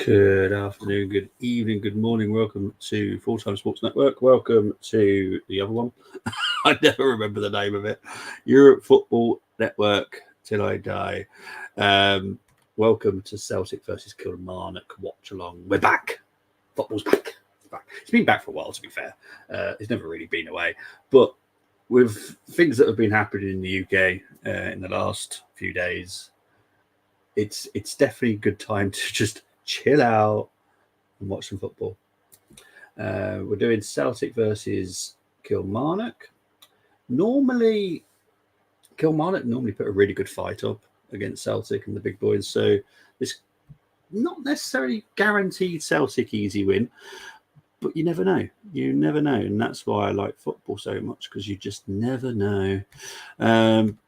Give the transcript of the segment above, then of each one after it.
Good afternoon, good evening, good morning. Welcome to Full Time Sports Network. Welcome to the other one. I never remember the name of it. Europe Football Network till I die. Welcome to Celtic versus Kilmarnock. Watchalong. We're back. Football's back. It's been back for a while, to be fair. It's never really been away. But with things that have been happening in the UK in the last few days, it's definitely a good time to just chill out and watch some football. We're doing Celtic versus Kilmarnock. Normally, Kilmarnock put a really good fight up against Celtic and the big boys, so it's not necessarily guaranteed Celtic easy win, but you never know. You never know, and that's why I like football so much, because you just never know.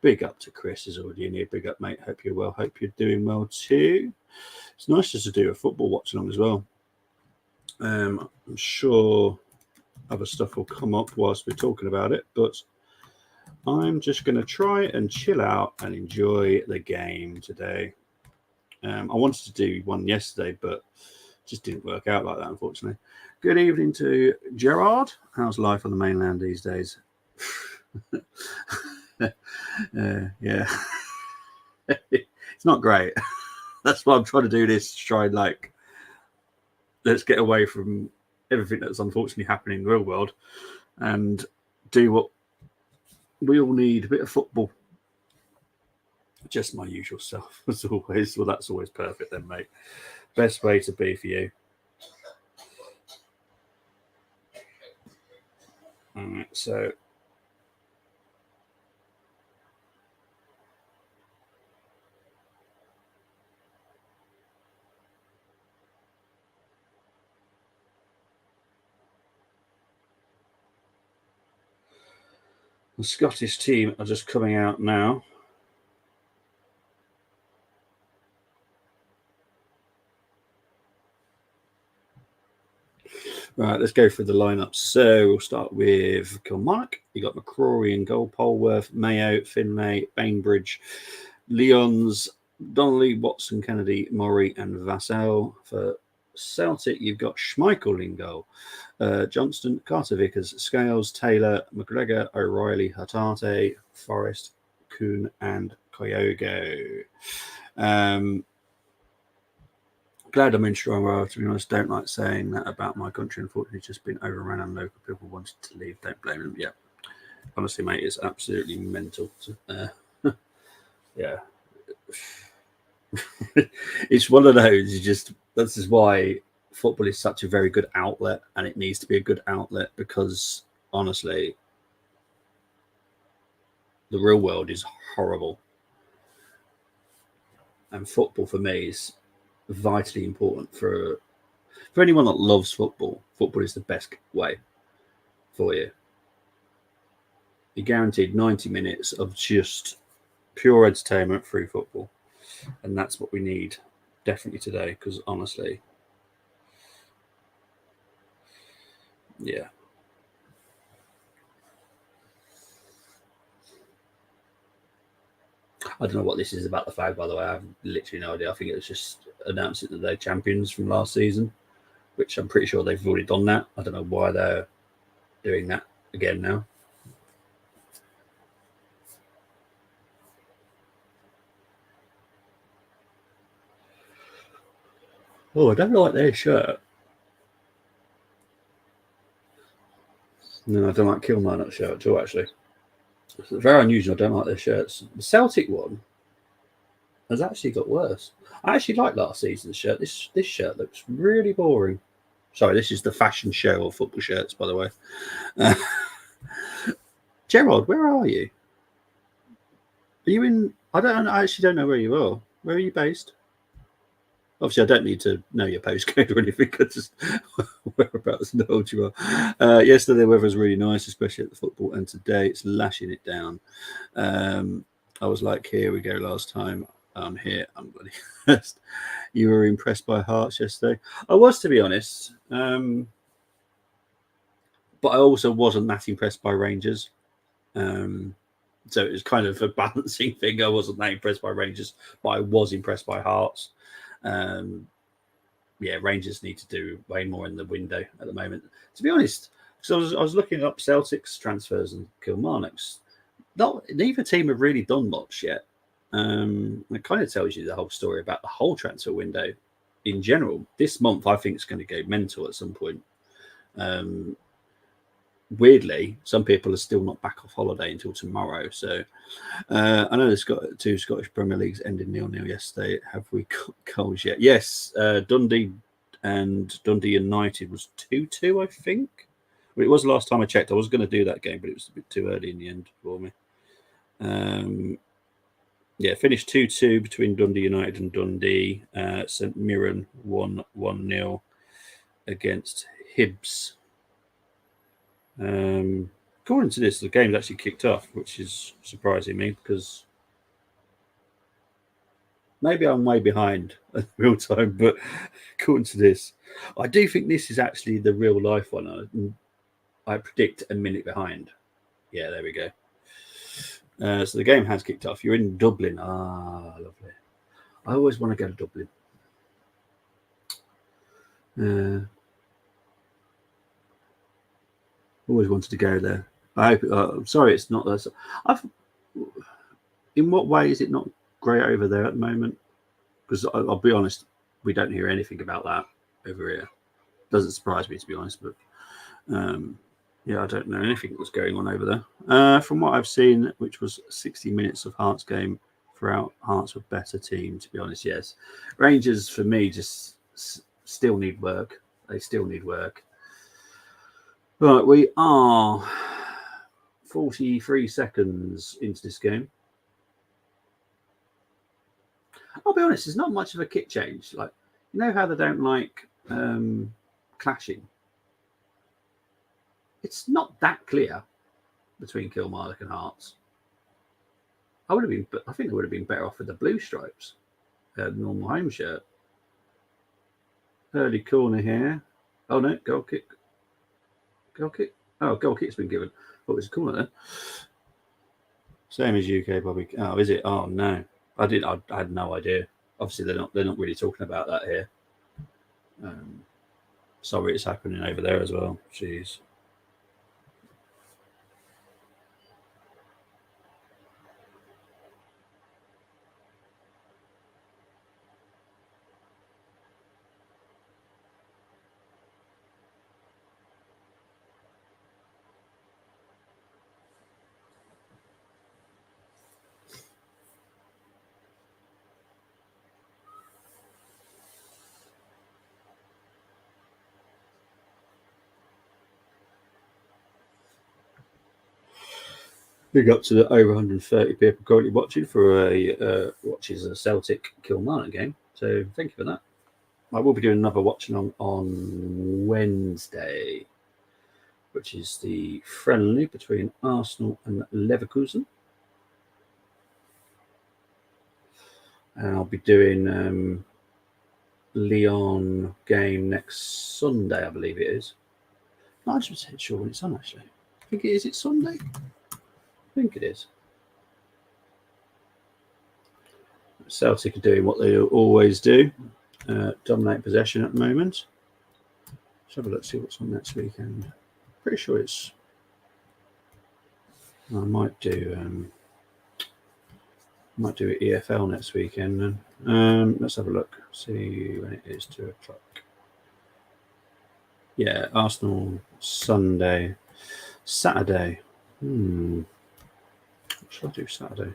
Big up to Chris, is already in here. Big up, mate. Hope you're well. Hope you're doing well too. It's nice just to do a football watch along as well. I'm sure other stuff will come up whilst we're talking about it, but I'm just going to try and chill out and enjoy the game today. I wanted to do one yesterday, but just didn't work out like that, unfortunately. Good evening to Gerard. How's life on the mainland these days? Yeah. It's not great. That's why I'm trying to do this, try and let's get away from everything that's unfortunately happening in the real world and do what we all need, a bit of football. Just my usual stuff, as always. Well, that's always perfect then, mate. Best way to be for you. All right, so the Scottish team are just coming out now. Right, let's go through the lineup. So we'll start with Kilmarnock. You got McCrory in goal, Polworth, Mayo, Finlay, Bainbridge, Lyons, Donnelly, Watson, Kennedy, Murray, and Vassell. For Celtic, you've got Schmeichel in goal, Johnston, Carter Vickers, Scales, Taylor, McGregor, O'Reilly, Hatate, Forrest, Kuhn, and Kyogo. Glad I'm in strong well, to be honest. Don't like saying that about my country. Unfortunately, it's just been overrun and local people wanted to leave. Don't blame them. Yeah. Honestly, mate, it's absolutely mental. Yeah. It's one of those, this is why football is such a very good outlet, and it needs to be a good outlet, because honestly, the real world is horrible. And football for me is vitally important for anyone that loves football. Football is the best way for you. You're guaranteed 90 minutes of just pure entertainment through football, and that's what we need definitely today, because honestly, yeah. I don't know what this is about the flag, by the way. I have literally no idea. I think it was just announcing that they're champions from last season, which I'm pretty sure they've already done that. I don't know why they're doing that again now. Oh, I don't like their shirt. No, I don't like Kilmarnock's shirt at all, actually. It's very unusual. I don't like their shirts. The Celtic one has actually got worse. I actually like last season's shirt. This shirt looks really boring. Sorry, this is the fashion show of football shirts, by the way. Gerard, where are you? Are you in? I actually don't know where you are. Where are you based? Obviously, I don't need to know your postcode or anything. I just whereabouts in the world you are. Yesterday, the weather was really nice, especially at the football, and today it's lashing it down. I was like, here we go. Last time I'm here, I'm bloody first. You were impressed by Hearts yesterday. I was, to be honest, but I also wasn't that impressed by Rangers. So it was kind of a balancing thing. I wasn't that impressed by Rangers, but I was impressed by Hearts. yeah, Rangers need to do way more in the window at the moment. To be honest, because I was looking up Celtic's transfers and Kilmarnock's. Neither team have really done much yet. It kind of tells you the whole story about the whole transfer window in general. This month, I think it's going to go mental at some point. Weirdly, some people are still not back off holiday until tomorrow. So I know there's got 2 Scottish Premier Leagues ended 0-0 yesterday. Have we got goals yet? Yes, Dundee and Dundee United was 2-2, I think. Well, it was the last time I checked. I was going to do that game, but it was a bit too early in the end for me. Yeah, finished 2-2 between Dundee United and Dundee. St Mirren won 1-0 against Hibs. According to this, the game's actually kicked off, which is surprising me because maybe I'm way behind at real time, but according to this, I do think this is actually the real life one. I predict a minute behind. Yeah, there we go. So the game has kicked off. You're in Dublin. Ah, lovely. I always want to go to Dublin. Always wanted to go there. I hope. I'm sorry, it's not there. In what way is it not great over there at the moment? Because I'll be honest, we don't hear anything about that over here. Doesn't surprise me, to be honest, but yeah, I don't know anything that's going on over there. From what I've seen, which was 60 minutes of Hearts game throughout, Hearts were better team, to be honest. Yes, Rangers for me just still need work. They still need work. Right, we are 43 seconds into this game. I'll be honest, it's not much of a kit change. Like, you know how they don't like clashing? It's not that clear between Kilmarnock and Hearts. I think they would have been better off with the blue stripes, normal home shirt. Early corner here. Oh no, goal kick. Goal kick. Oh, goal kick's been given. What was the corner then? Same as UK Bobby. Oh, is it? Oh no, I had no idea. Obviously, they're not really talking about that here. Sorry, it's happening over there as well. Jeez. Big up to the over 130 people currently watching for which is a Celtic Kilmarnock game. So thank you for that. I will be doing another watching on Wednesday, which is the friendly between Arsenal and Leverkusen. And I'll be doing Lyon game next Sunday, I believe it is. Not 100% sure when it's on, actually. I think it is. It's Sunday. I think it is. Celtic are doing what they always do, dominate possession at the moment. Let's have a look, see what's on next weekend. Pretty sure it's. I might do EFL next weekend. Then let's have a look. See when it is. 2 o'clock. Yeah, Arsenal Sunday, Saturday. What should I do Saturday?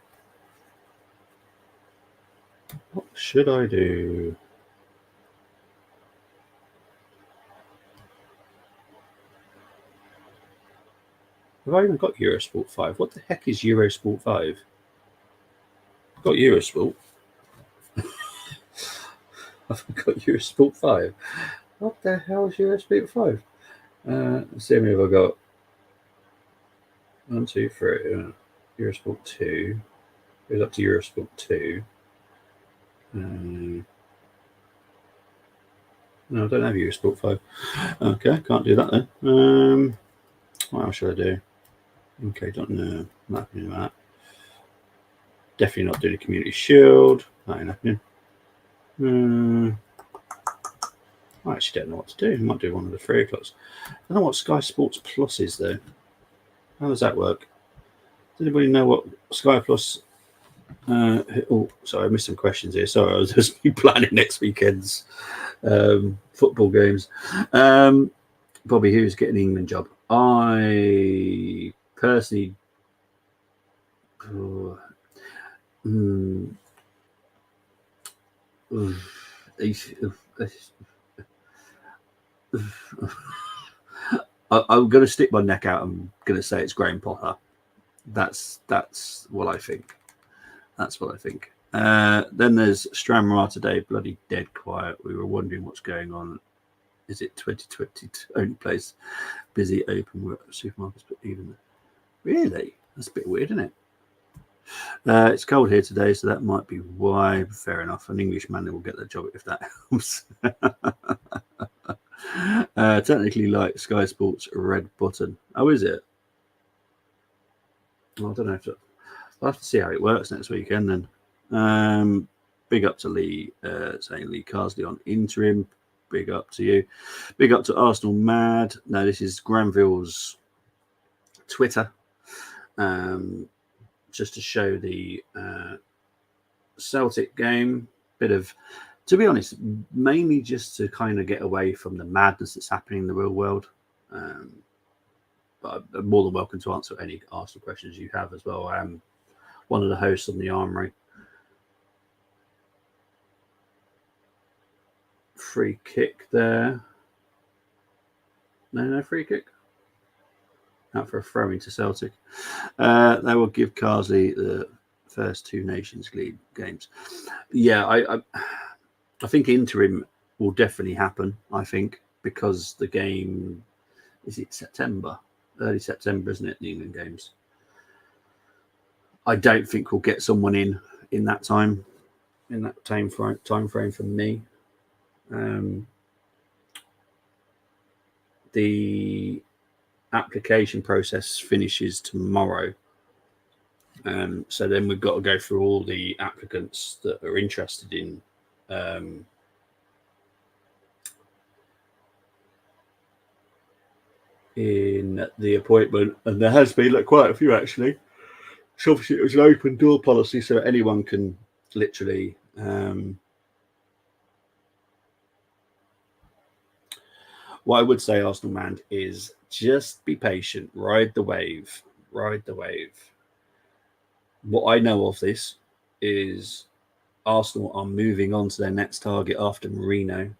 What should I do? Have I even got Eurosport 5? What the heck is Eurosport 5? I've got Eurosport. I've got Eurosport 5. What the hell is Eurosport 5? Let's see how many have I got. 1, 2, 3. Eurosport 2. Goes up to Eurosport 2. No, I don't have Eurosport 5. Okay, can't do that then. What else should I do? Okay, don't know. Not happening with that. Definitely not doing a Community Shield. That ain't happening. I actually don't know what to do. I might do one of the 3 o'clocks. I don't know what Sky Sports Plus is, though. How does that work? Does anybody know what Sky Plus... sorry, I missed some questions here. Sorry, I was just planning next weekend's football games. Bobby, who's getting the England job? I personally... I'm going to stick my neck out. I'm going to say it's Graham Potter. That's what I think. That's what I think. Then there's Stranraer today, bloody dead quiet. We were wondering what's going on. Is it 2020 only place busy open work supermarkets, but even really? That's a bit weird, isn't it? It's cold here today, so that might be why. Fair enough. An Englishman will get the job if that helps. Technically like Sky Sports red button. Oh, is it? Well, I don't know if I'll have to see how it works next weekend then. Big up to Lee, saying Lee Carsley on interim. Big up to you. Big up to Arsenal Mad. No, this is Granville's Twitter. Just to show the Celtic game. Bit of, to be honest, mainly just to kind of get away from the madness that's happening in the real world. But I'm more than welcome to answer any Arsenal questions you have as well. I'm one of the hosts on the Armoury. Free kick there. No free kick. Out for a throw into Celtic. They will give Carsley the first 2 Nations League games. Yeah, I think interim will definitely happen, I think, because the game, is it September? Early September, isn't it, the England games? I don't think we'll get someone in that time, in that time frame for me. The application process finishes tomorrow. So then we've got to go through all the applicants that are interested in the appointment, and there has been quite a few actually. So obviously it was an open door policy, so anyone can literally what I would say, Arsenal man, is just be patient, ride the wave. What I know of this is Arsenal are moving on to their next target after Mourinho.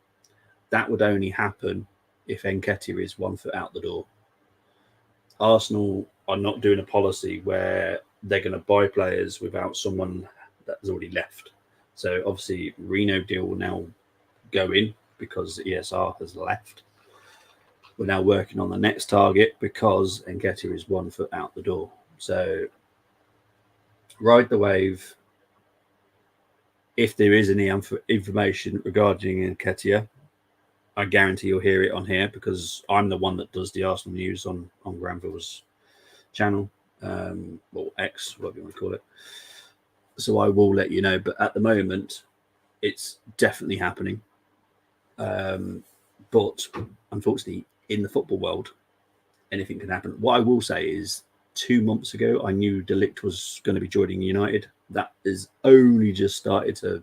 That would only happen if Nketiah is 1 foot out the door. Arsenal are not doing a policy where they're going to buy players without someone that's already left. So obviously Mourinho deal will now go in because ESR has left. We're now working on the next target because Nketiah is 1 foot out the door. So ride the wave. If there is any information regarding Nketiah, I guarantee you'll hear it on here because I'm the one that does the Arsenal news on Granville's channel, or X, whatever you want to call it. So I will let you know. But at the moment, it's definitely happening. But unfortunately, in the football world, anything can happen. What I will say is 2 months ago, I knew De Ligt was going to be joining United. That is only just started to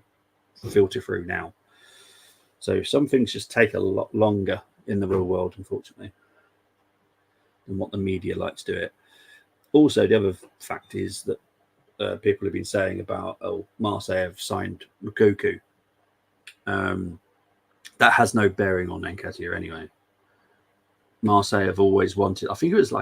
filter through now. So some things just take a lot longer in the real world, unfortunately, than what the media like to do it. Also, the other fact is that people have been saying about, Marseille have signed Lukaku. That has no bearing on Nketiah anyway. Marseille have always wanted. I think it was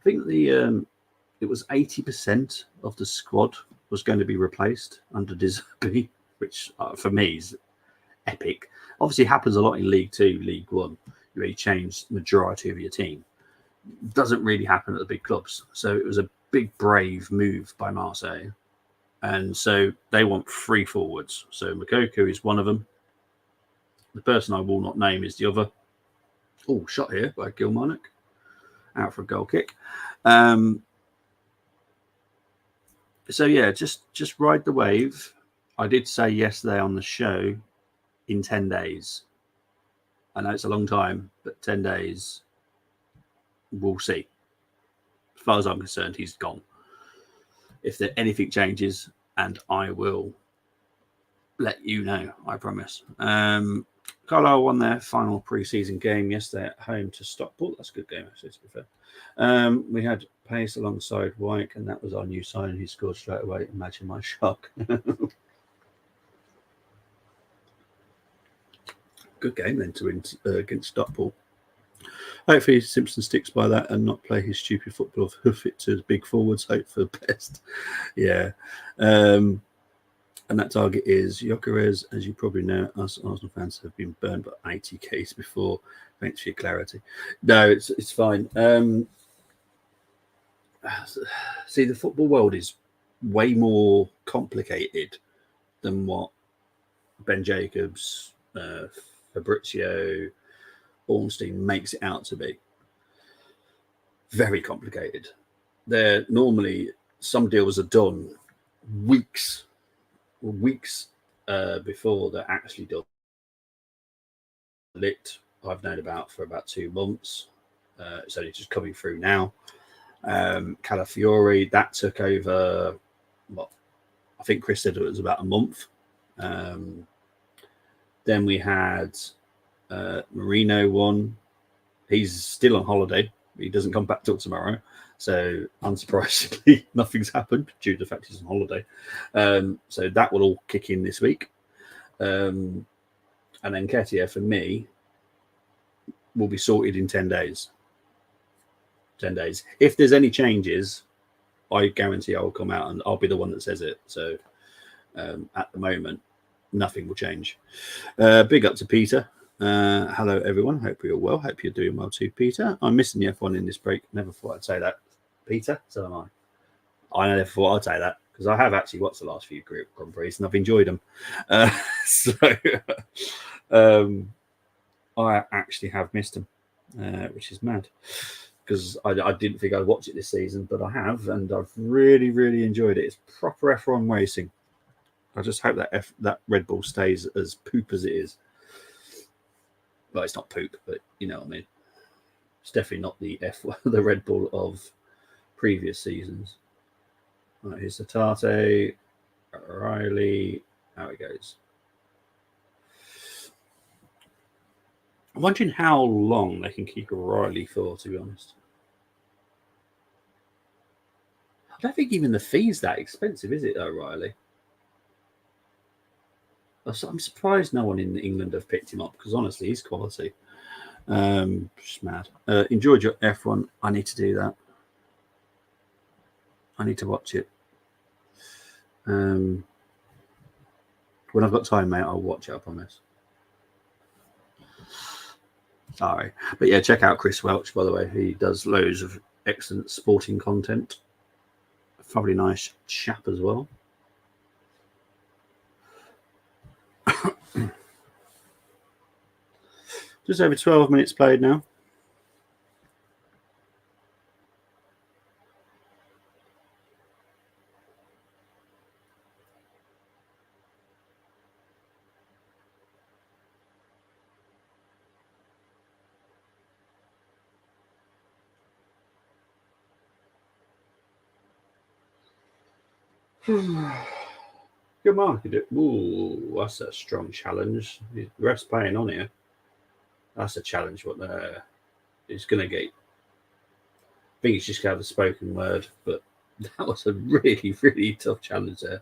it was 80% of the squad was going to be replaced under Deserbi, which for me is epic. Obviously, it happens a lot in League 2, League 1. You really change the majority of your team. It doesn't really happen at the big clubs. So it was a big, brave move by Marseille. And so they want 3 forwards. So Moukoko is one of them. The person I will not name is the other. Oh, shot here by Kilmarnock. Out for a goal kick. So yeah, just ride the wave. I did say yesterday on the show, in 10 days, I know it's a long time, but 10 days, we'll see. As far as I'm concerned, he's gone. If there anything changes, and I will let you know, I promise. Carlisle won their final pre-season game yesterday at home to Stockport. That's a good game, actually, to be fair. We had Pace alongside Wyke, and that was our new signing who scored straight away. Imagine my shock. Good game then to win against Stockport. Hopefully Simpson sticks by that and not play his stupid football of hoof it to big forwards. Hope for the best. Yeah. And that target is Gyökeres. As you probably know, us Arsenal fans have been burned by 80 Ks before. Thanks for your clarity. No, it's fine. See, the football world is way more complicated than what Ben Jacobs, Fabrizio, Ornstein makes it out to be. Very complicated. They're normally, some deals are done weeks before they're actually done. Lit, I've known about for about 2 months. It's only just coming through now. Calafiori, that took over, well, I think Chris said it was about a month. Then we had Marino one. He's still on holiday. He doesn't come back till tomorrow. So unsurprisingly, nothing's happened due to the fact he's on holiday. So that will all kick in this week. And then Ketia, for me, will be sorted in 10 days. 10 days. If there's any changes, I guarantee I will come out and I'll be the one that says it. So at the moment, nothing will change. Big up to Peter. Hello, everyone. Hope you're well. Hope you're doing well too, Peter. I'm missing the F1 in this break. Never thought I'd say that, Peter. So am I. I never thought I'd say that because I have actually watched the last few Grand Prix and I've enjoyed them. I actually have missed them, which is mad because I didn't think I'd watch it this season, but I have, and I've really, really enjoyed it. It's proper F1 racing. I just hope that Red Bull stays as poop as it is. Well, it's not poop, but you know what I mean. It's definitely not the Red Bull of previous seasons. Right, here's Tate, Riley. How it goes. I'm wondering how long they can keep Riley for, to be honest. I don't think even the fee's that expensive, is it, though, Riley? I'm surprised no one in England have picked him up because honestly, he's quality. Just mad. Enjoyed your F1. I need to do that. I need to watch it. When I've got time, mate, I'll watch it, I promise. All right. But yeah, check out Chris Welch, by the way. He does loads of excellent sporting content. Probably nice chap as well. Just over 12 minutes played now. Kilmarnock could do. Ooh, that's a strong challenge. The ref's playing on here. That's a challenge. What he's going to get. I think he's just got the spoken word, but that was a really, really tough challenge there.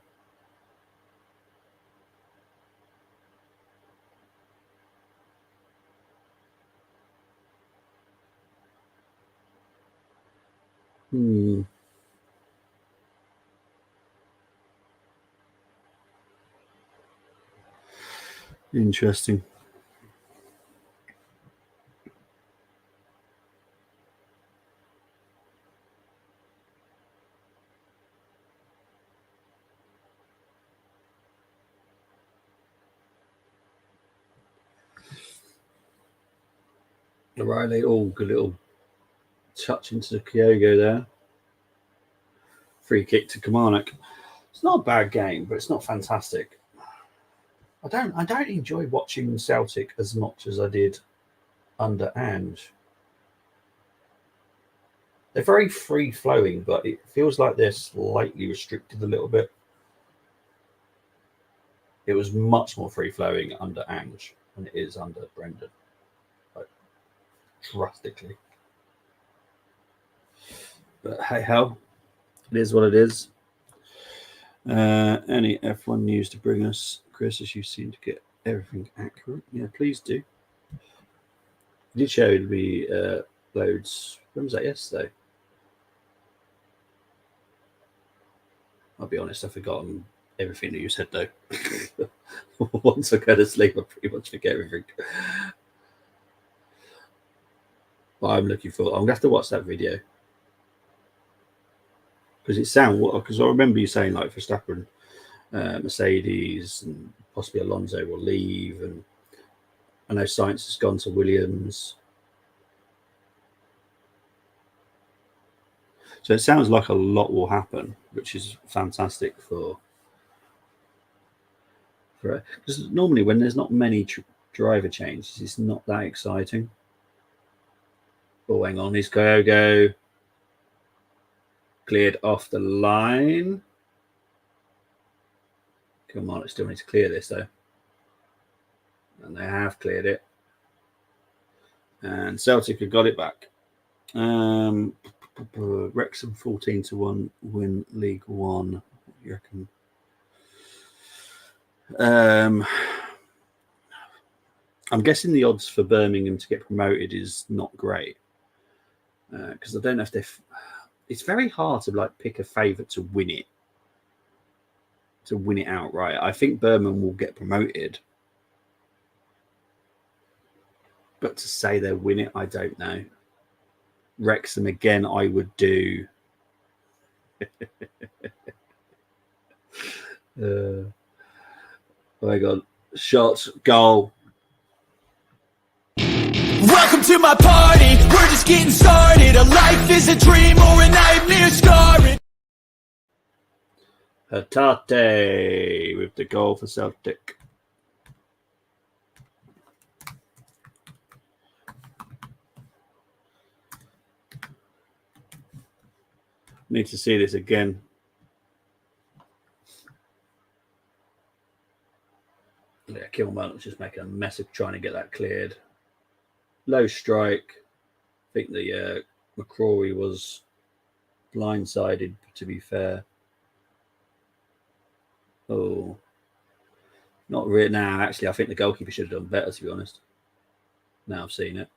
Interesting. Riley, good little touch into the Kyogo there. Free kick to Kilmarnock. It's not a bad game, but it's not fantastic. I don't enjoy watching Celtic as much as I did under Ange. They're very free-flowing, but it feels like they're slightly restricted a little bit. It was much more free-flowing under Ange than it is under Brendan. Like, drastically. But hey ho, it is what it is. Any F1 news to bring us, Chris, as you seem to get everything accurate? Yeah, please do. You did show me loads. When was that? Yesterday? I'll be honest, I've forgotten everything that you said, though. Once I go to sleep, I pretty much forget everything. But I'm looking for. I'm going to have to watch that video. Because I remember you saying, like, Verstappen, Mercedes, and possibly Alonso will leave. And I know Sainz has gone to Williams. So it sounds like a lot will happen, which is fantastic for because normally when there's not many driver changes, it's not that exciting. Oh, hang on, is Kyogo cleared off the line? Come on, it still needs to clear this though, and they have cleared it. And Celtic have got it back. Wrexham 14-1 win League One. What do you reckon? I'm guessing the odds for Birmingham to get promoted is not great because I don't know if it's very hard to like pick a favourite to win it outright. I think Birmingham will get promoted, but to say they'll win it, I don't know. Wrexham again, I would do. Oh my god! Shot, goal. Welcome to my party. We're just getting started. A life is a dream or a nightmare scarring. Hatate with the goal for Celtic. Need to see this again. Yeah, Kilmarnock just making a mess of trying to get that cleared. Low strike. I think the McCrory was blindsided, to be fair. Oh, not really. Now, actually, I think the goalkeeper should have done better, to be honest. Now I've seen it.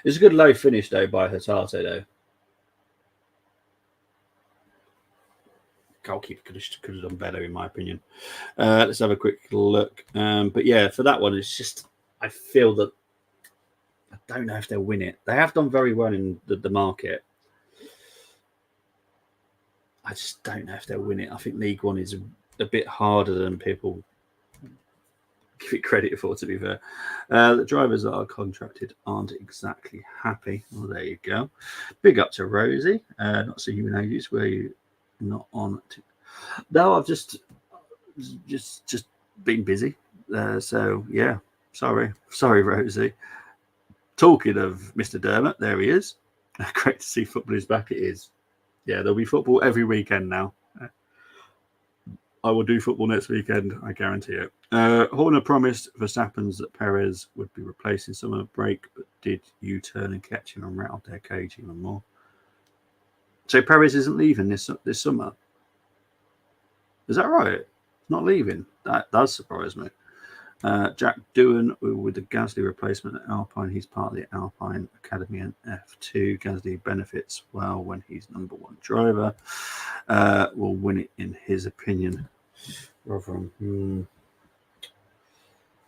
It's a good low finish, though, by Hatate, though. Goalkeeper could have done better, in my opinion. Let's have a quick look. But yeah, for that one, it's just I feel that I don't know if they'll win it. They have done very well in the market. I just don't know if they'll win it. I think League One is a bit harder than people give it credit for, to be fair. The drivers that are contracted aren't exactly happy. Well, there you go. Big up to Rosie. Not seeing you in ages. Were you not on? No, I've just been busy. So yeah, sorry, Rosie. Talking of Mr. Dermot, there he is. Great to see football is back. It is. Yeah, there'll be football every weekend now. I will do football next weekend, I guarantee it. Horner promised Verstappen's that Perez would be replacing summer break, but did U-turn and catch him and rattled their cage even more. So Perez isn't leaving this summer. Is that right? Not leaving. That does surprise me. Jack Doohan with the Gasly replacement at Alpine. He's part of the Alpine Academy and F2. Gasly benefits well when he's number one driver. Will win it in his opinion. Rotherham.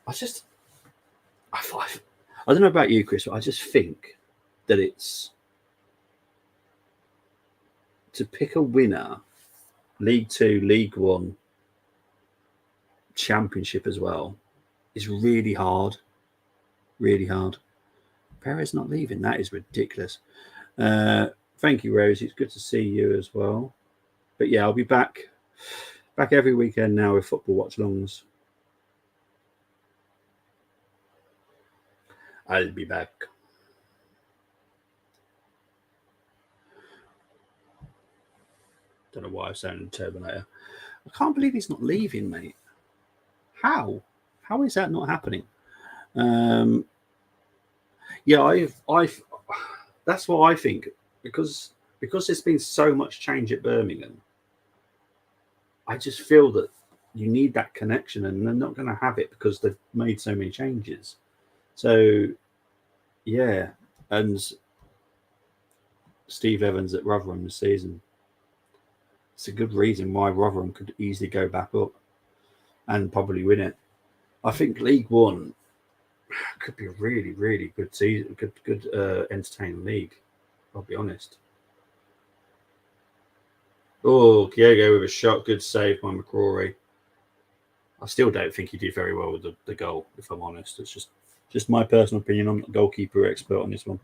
I don't know about you, Chris, but I just think that it's to pick a winner, League Two, League One, Championship as well, is really hard. Really hard. Perez not leaving. That is ridiculous. Thank you, Rose. It's good to see you as well. But yeah, I'll be back every weekend now with football watch-alongs. I'll be back. Don't know why I sounded Terminator. I can't believe he's not leaving, mate. How? How is that not happening? Yeah, I've. That's what I think because there's been so much change at Birmingham. I just feel that you need that connection, and they're not going to have it because they've made so many changes. So, yeah, and Steve Evans at Rotherham this season. It's a good reason why Rotherham could easily go back up and probably win it. I think League One could be a really, really good season, good entertaining league. I'll be honest. Oh, Kyogo with a shot, good save by McCrory. I still don't think he did very well with the goal, if I'm honest. It's just my personal opinion. I'm not a goalkeeper expert on this one.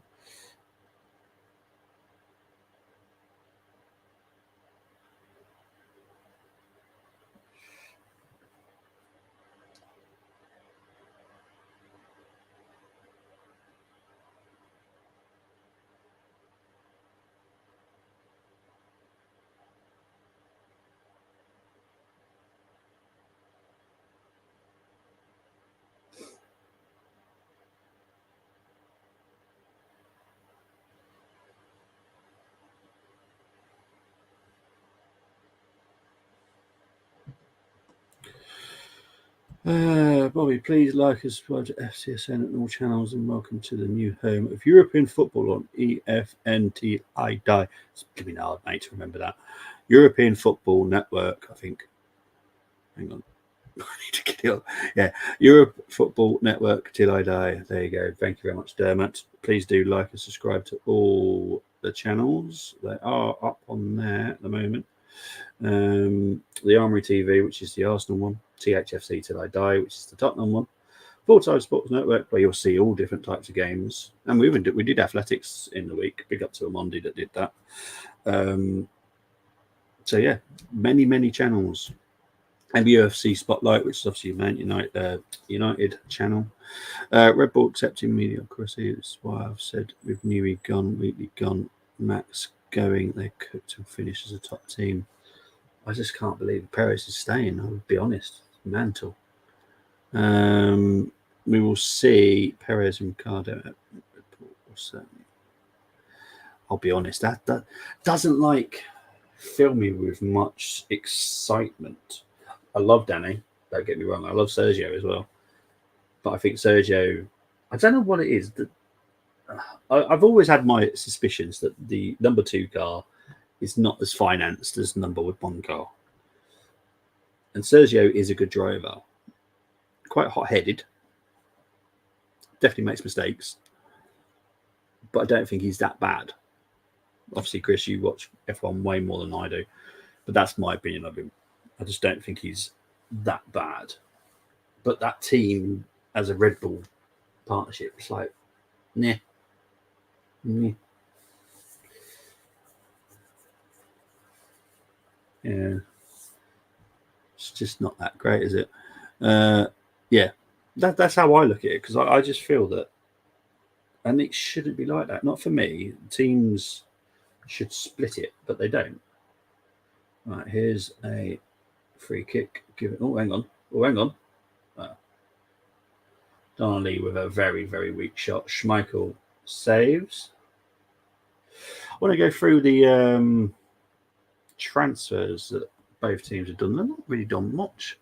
Bobby, please like and subscribe to FCSN and all channels, and welcome to the new home of European football on EFNT. I die. It's giving me hard, mate, to remember that. European Football Network, I think. Hang on. I need to get it up. Yeah, Europe Football Network till I die. There you go. Thank you very much, Dermot. Please do like and subscribe to all the channels. They are up on there at the moment. The Armory TV, which is the Arsenal one, THFC Till I Die, which is the Tottenham one, Full Time Sports Network, where you'll see all different types of games. And we did athletics in the week. Big up to Amondi that did that. So yeah, many channels. And UFC Spotlight, which is obviously Man United channel. Red Bull accepting mediocrity. That's why I've said with Newey gone, Wheatley gone, Max going, they cooked and finished as a top team. I just can't believe Perez is staying. I would be honest. Mental. We will see Perez and Ricardo at Report. I'll be honest. That doesn't fill me with much excitement. I love Danny. Don't get me wrong. I love Sergio as well. But I think Sergio, I don't know what it is. I've always had my suspicions that the number 2 car is not as financed as number 1 car. And Sergio is a good driver. Quite hot-headed. Definitely makes mistakes. But I don't think he's that bad. Obviously, Chris, you watch F1 way more than I do. But that's my opinion of him. I just don't think he's that bad. But that team as a Red Bull partnership, it's like, nah. Yeah. It's just not that great, is it? Yeah. That's how I look at it, because I just feel that, and it shouldn't be like that. Not for me. Teams should split it, but they don't. Right, here's a free kick. Give it. Oh, hang on. Donnelly with a very, very weak shot. Schmeichel saves. I want to go through the transfers that both teams have done. They've not really done much.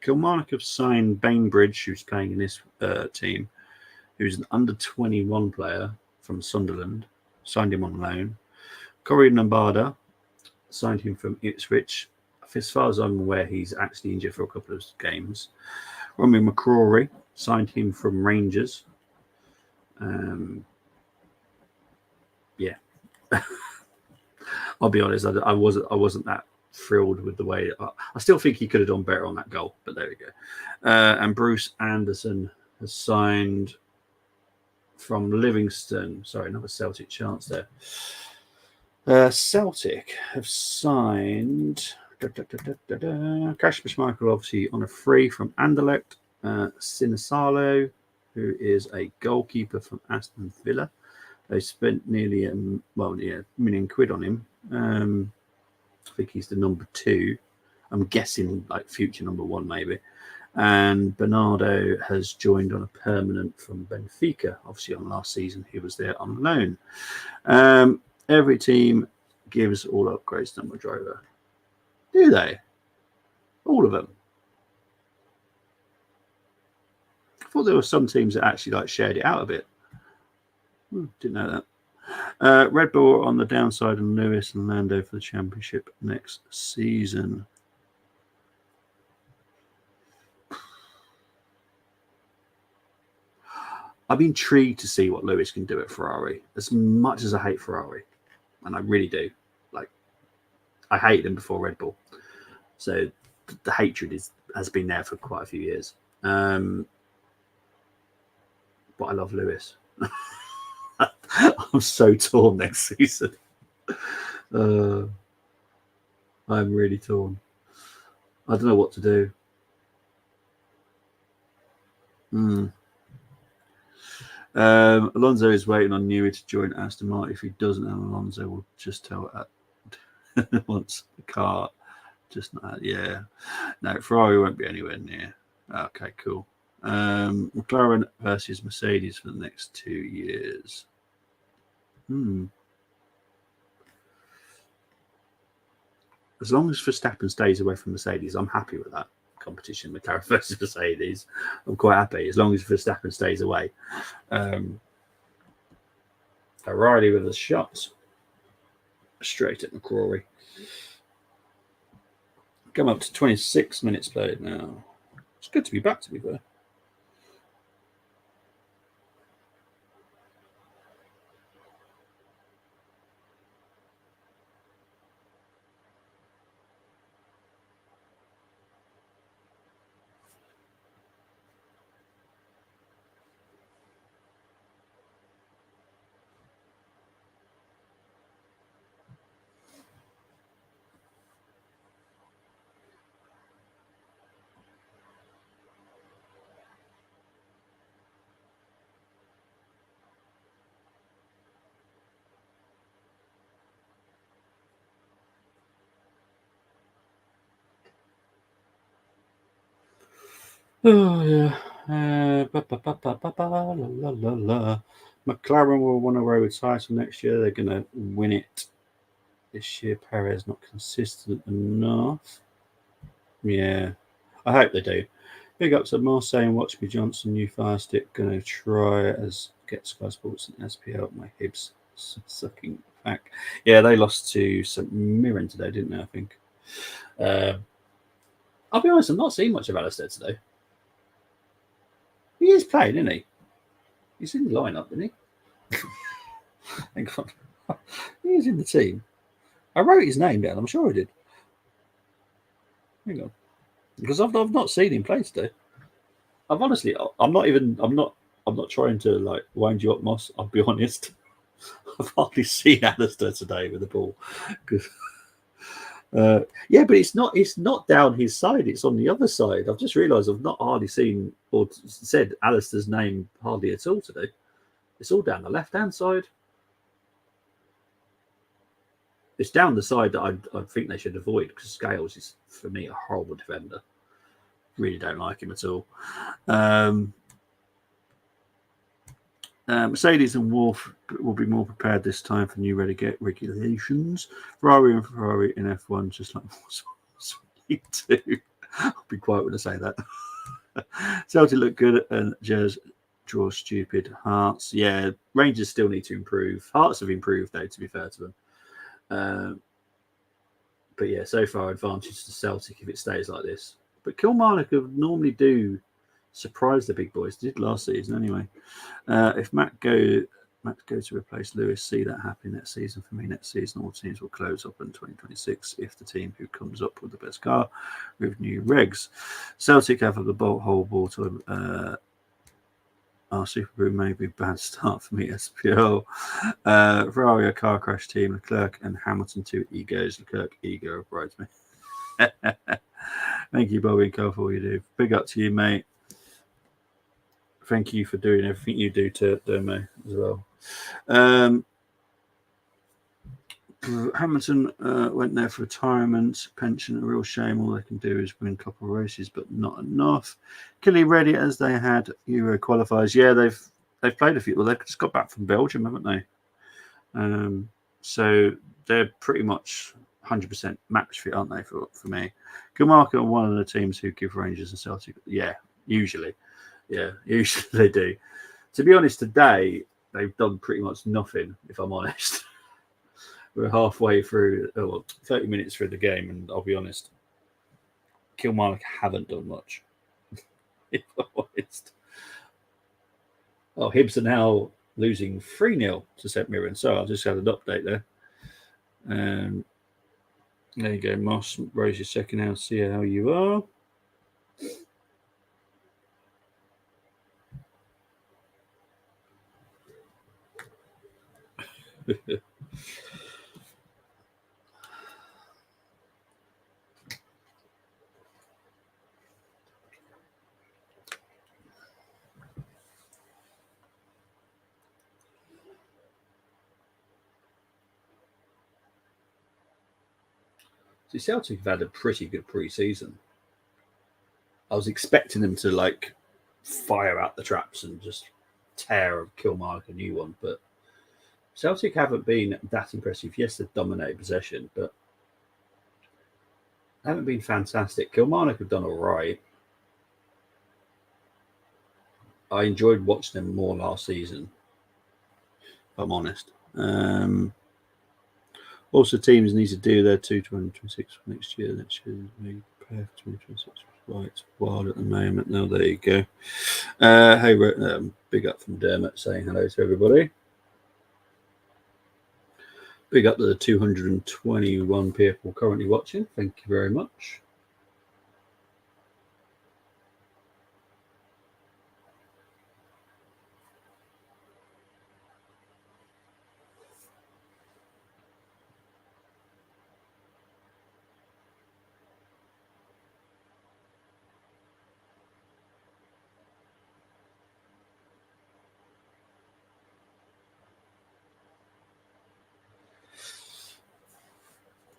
Kilmarnock have signed Bainbridge, who's playing in this team, who's an under-21 player from Sunderland. Signed him on loan. Corey Nambada signed him from Ipswich. As far as I'm aware, he's actually injured for a couple of games. Romy McCrory signed him from Rangers. Yeah. I'll be honest, I wasn't that thrilled with the way. I still think he could have done better on that goal, but there we go. And Bruce Anderson has signed from Livingston. Sorry, another Celtic chance there. Celtic have signed Kasper Schmeichel obviously on a free from Anderlecht. Sinisalo, who is a goalkeeper from Aston Villa. They spent nearly £1 million on him. I think he's the number 2. I'm guessing like future number 1 maybe. And Bernardo has joined on a permanent from Benfica. Obviously on last season he was there on loan. Every team gives all upgrades to Modrovo. Do they? All of them? I thought there were some teams that actually like shared it out a bit. Didn't know that. Red Bull on the downside and Lewis and Lando for the championship next season. I'm intrigued to see what Lewis can do at Ferrari. As much as I hate Ferrari, and I really do, like I hated them before Red Bull, so the hatred has been there for quite a few years. But I love Lewis. I'm so torn next season. I'm really torn. I don't know what to do. Alonso is waiting on Newey to join Aston Martin. If he doesn't, then Alonso will just tell once the car. Just not. Yeah. No, Ferrari won't be anywhere near. Okay, cool. McLaren versus Mercedes for the next 2 years. As long as Verstappen stays away from Mercedes, I'm happy with that competition. McLaren versus Mercedes, I'm quite happy as long as Verstappen stays away. O'Reilly with a shot straight at McCrory. Come up to 26 minutes played now. It's good to be back, to be fair. Oh, yeah. McLaren will win a road title next year. They're going to win it this year. Perez not consistent enough. Yeah, I hope they do. Big ups to Marseille and Watch Me Johnson. New Fire Stick going to try as get Sky Sports and SPL. My hips sucking back. Yeah, they lost to St Mirren today, didn't they? I think. I'll be honest, I've not seen much of Alistair today. He is playing, isn't he? He's in the lineup, isn't he? Hang on. He is in the team. I wrote his name down. I'm sure I did. Hang on. Because I've not seen him play today. I'm not trying to like wind you up, Moss. I'll be honest. I've hardly seen Alistair today with the ball. Yeah, but it's not down his side, it's on the other side. I've just realised I've not hardly seen or said Alistair's name hardly at all today. It's all down the left-hand side. It's down the side that I think they should avoid, because Scales is, for me, a horrible defender. Really don't like him at all. Mercedes and Wolf will be more prepared this time for new regulations. Ferrari in F1, just like League 2. I'll be quiet when I say that. Celtic look good and Jez draw stupid. Hearts, yeah. Rangers still need to improve. Hearts have improved, though, to be fair to them. But yeah, so far advantage to Celtic if it stays like this. But Kilmarnock normally do surprise the big boys. Did last season anyway. If Matt go to replace Lewis, see that happen next season. For me, next season all teams will close up in 2026 if the team who comes up with the best car with new regs. Celtic have the whole ball to our Super Bowl may be a bad start for me. SPL. Ferrari a car crash team. Leclerc and Hamilton 2 egos. Leclerc ego of bridesmaid. Thank you, Bobby and Carl, for all you do. Big up to you, mate. Thank you for doing everything you do to Dermo as well. Hamilton went there for retirement, pension, a real shame. All they can do is win a couple of races, but not enough. Killy ready as they had Euro qualifiers. Yeah, they've played a few. Well, they've just got back from Belgium, haven't they? So they're pretty much 100% match fit, aren't they? For me, Kilmarnock are one of the teams who give Rangers and Celtic. Yeah, usually they do. To be honest, today they've done pretty much nothing. If I'm honest. We're halfway through, 30 minutes through the game, and I'll be honest, Kilmarnock haven't done much. If I'm honest. Oh, Hibs are now losing 3-0 to St Mirren. So I just had an update there. There you go, Moss. Rosie second now. See how you are. See, Celtic have had a pretty good pre-season. I was expecting them to fire out the traps and just tear Kilmarnock a new one, but Celtic haven't been that impressive. Yes, they've dominated possession, but haven't been fantastic. Kilmarnock have done all right. I enjoyed watching them more last season, if I'm honest. Also, teams need to do their 2026 next year. Next year, we prepare for 2026. Right, it's wild at the moment. Now, there you go. Hey, big up from Dermot saying hello to everybody. Big up to the 221 people currently watching. Thank you very much.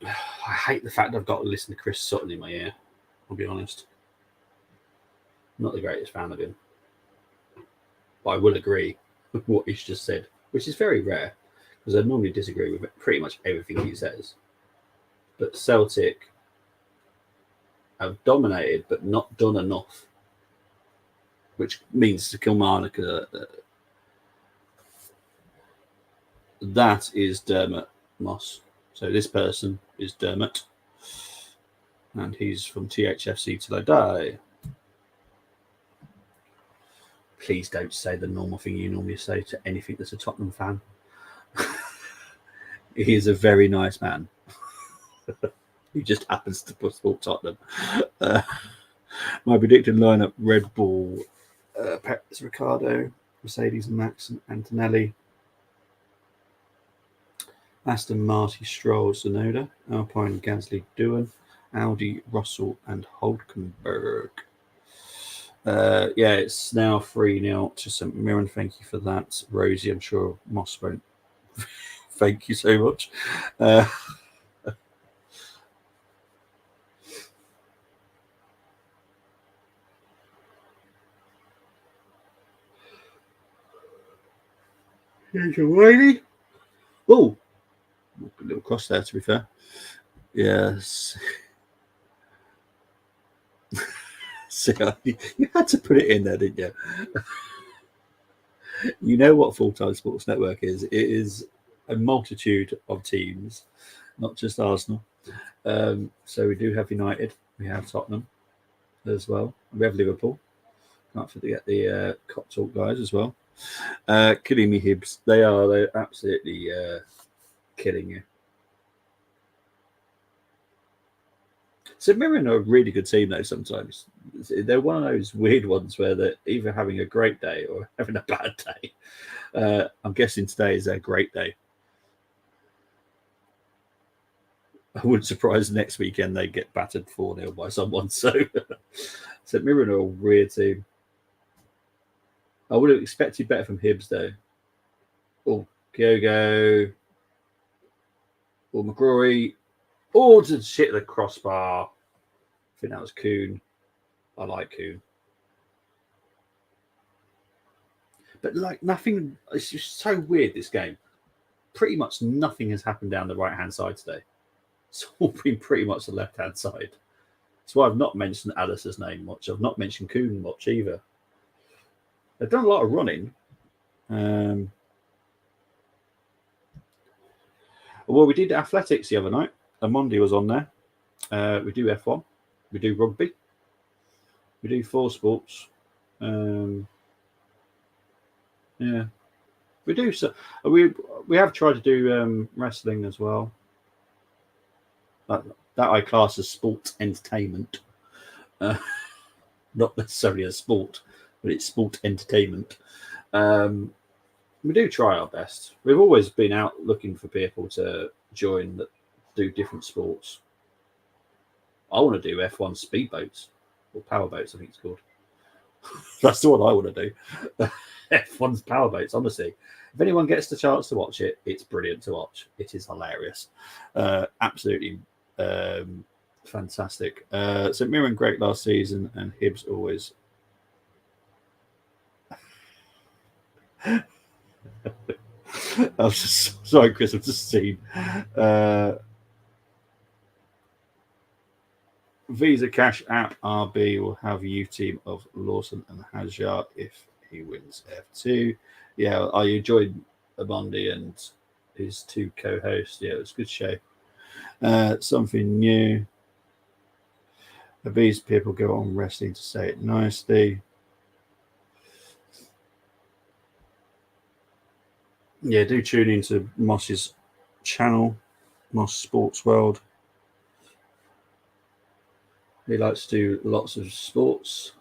I hate the fact I've got to listen to Chris Sutton in my ear. I'll be honest. I'm not the greatest fan of him. But I will agree with what he's just said, which is very rare because I normally disagree with pretty much everything he says. But Celtic have dominated but not done enough, which means to Kilmarnock that is Dermot Moss. So this person is Dermot, and he's from THFC Till I Die. Please don't say the normal thing you normally say to anything that's a Tottenham fan. He is a very nice man. He just happens to support Tottenham. My predicted lineup: Red Bull, Perez, Ricardo, Mercedes, Max, and Antonelli. Aston Martin, Stroll, Sonoda, Alpine, Gasly, Doohan, Audi, Russell, and Hulkenberg. It's now 3-0 to St Mirren. Thank you for that, Rosie. I'm sure Moss won't. Thank you so much. Here's your lady. Oh, a little cross there, to be fair. Yes. So, you had to put it in there, didn't you? You know what Full-Time Sports Network is? It is a multitude of teams, not just Arsenal. So we do have United. We have Tottenham as well. We have Liverpool. Can't forget the Cop Talk guys as well. Killing me, Hibs. They're absolutely killing you. St Mirren are a really good team, though, sometimes. They're one of those weird ones where they're either having a great day or having a bad day. I'm guessing today is their great day. I wouldn't surprise next weekend they get battered 4-0 by someone. So St Mirren are a weird team. I would have expected better from Hibs though. Or Kyogo. Or McGrory. Or to shit the crossbar. I think that was Kuhn. I like Kuhn. But like nothing, it's just so weird, this game. Pretty much nothing has happened down the right-hand side today. It's all been pretty much the left-hand side. That's why I've not mentioned Alice's name much. I've not mentioned Kuhn much either. They've done a lot of running. Well, we did athletics the other night. Amondi was on there. We do F1. We do rugby. We do 4 sports. Yeah, we do. So we have tried to do wrestling as well. That I class as sport entertainment. Not necessarily a sport, but it's sport entertainment. We do try our best. We've always been out looking for people to join that do different sports. I want to do F1 speedboats or powerboats, I think it's called. That's the one I want to do. F1's powerboats, honestly. If anyone gets the chance to watch it, it's brilliant to watch. It is hilarious. Absolutely fantastic. St Mirren great last season, and Hibs always. I was just sorry, Chris. I've just seen Visa Cash app RB will have U team of Lawson and Hajar if he wins F2. Yeah, I enjoyed Amondi and his 2 co-hosts. Yeah, it was a good show. Something new. These people go on wrestling to say it nicely. Yeah, do tune into Moss's channel, Moss Sports World. He likes to do lots of sports.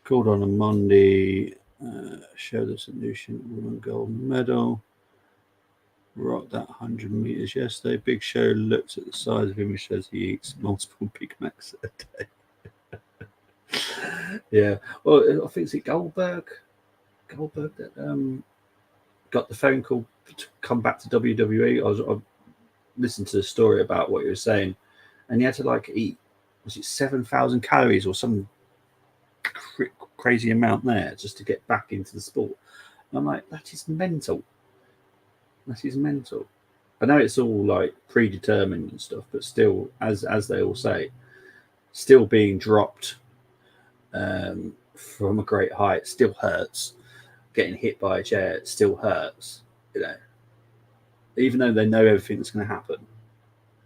Called on a Monday, show the solution, woman gold medal. Rocked that 100 meters yesterday. Big Show looked at the size of him and says he eats multiple Big Macs a day. Yeah, well, I think it's Goldberg that got the phone call to come back to WWE. I listened to the story about what he was saying, and he had to like eat, was it 7,000 calories or some crazy amount there just to get back into the sport. And I'm like, that is mental. That is mental. I know it's all like predetermined and stuff, but still, as they all say, still being dropped from a great height still hurts. Getting hit by a chair still hurts. You know, even though they know everything that's going to happen,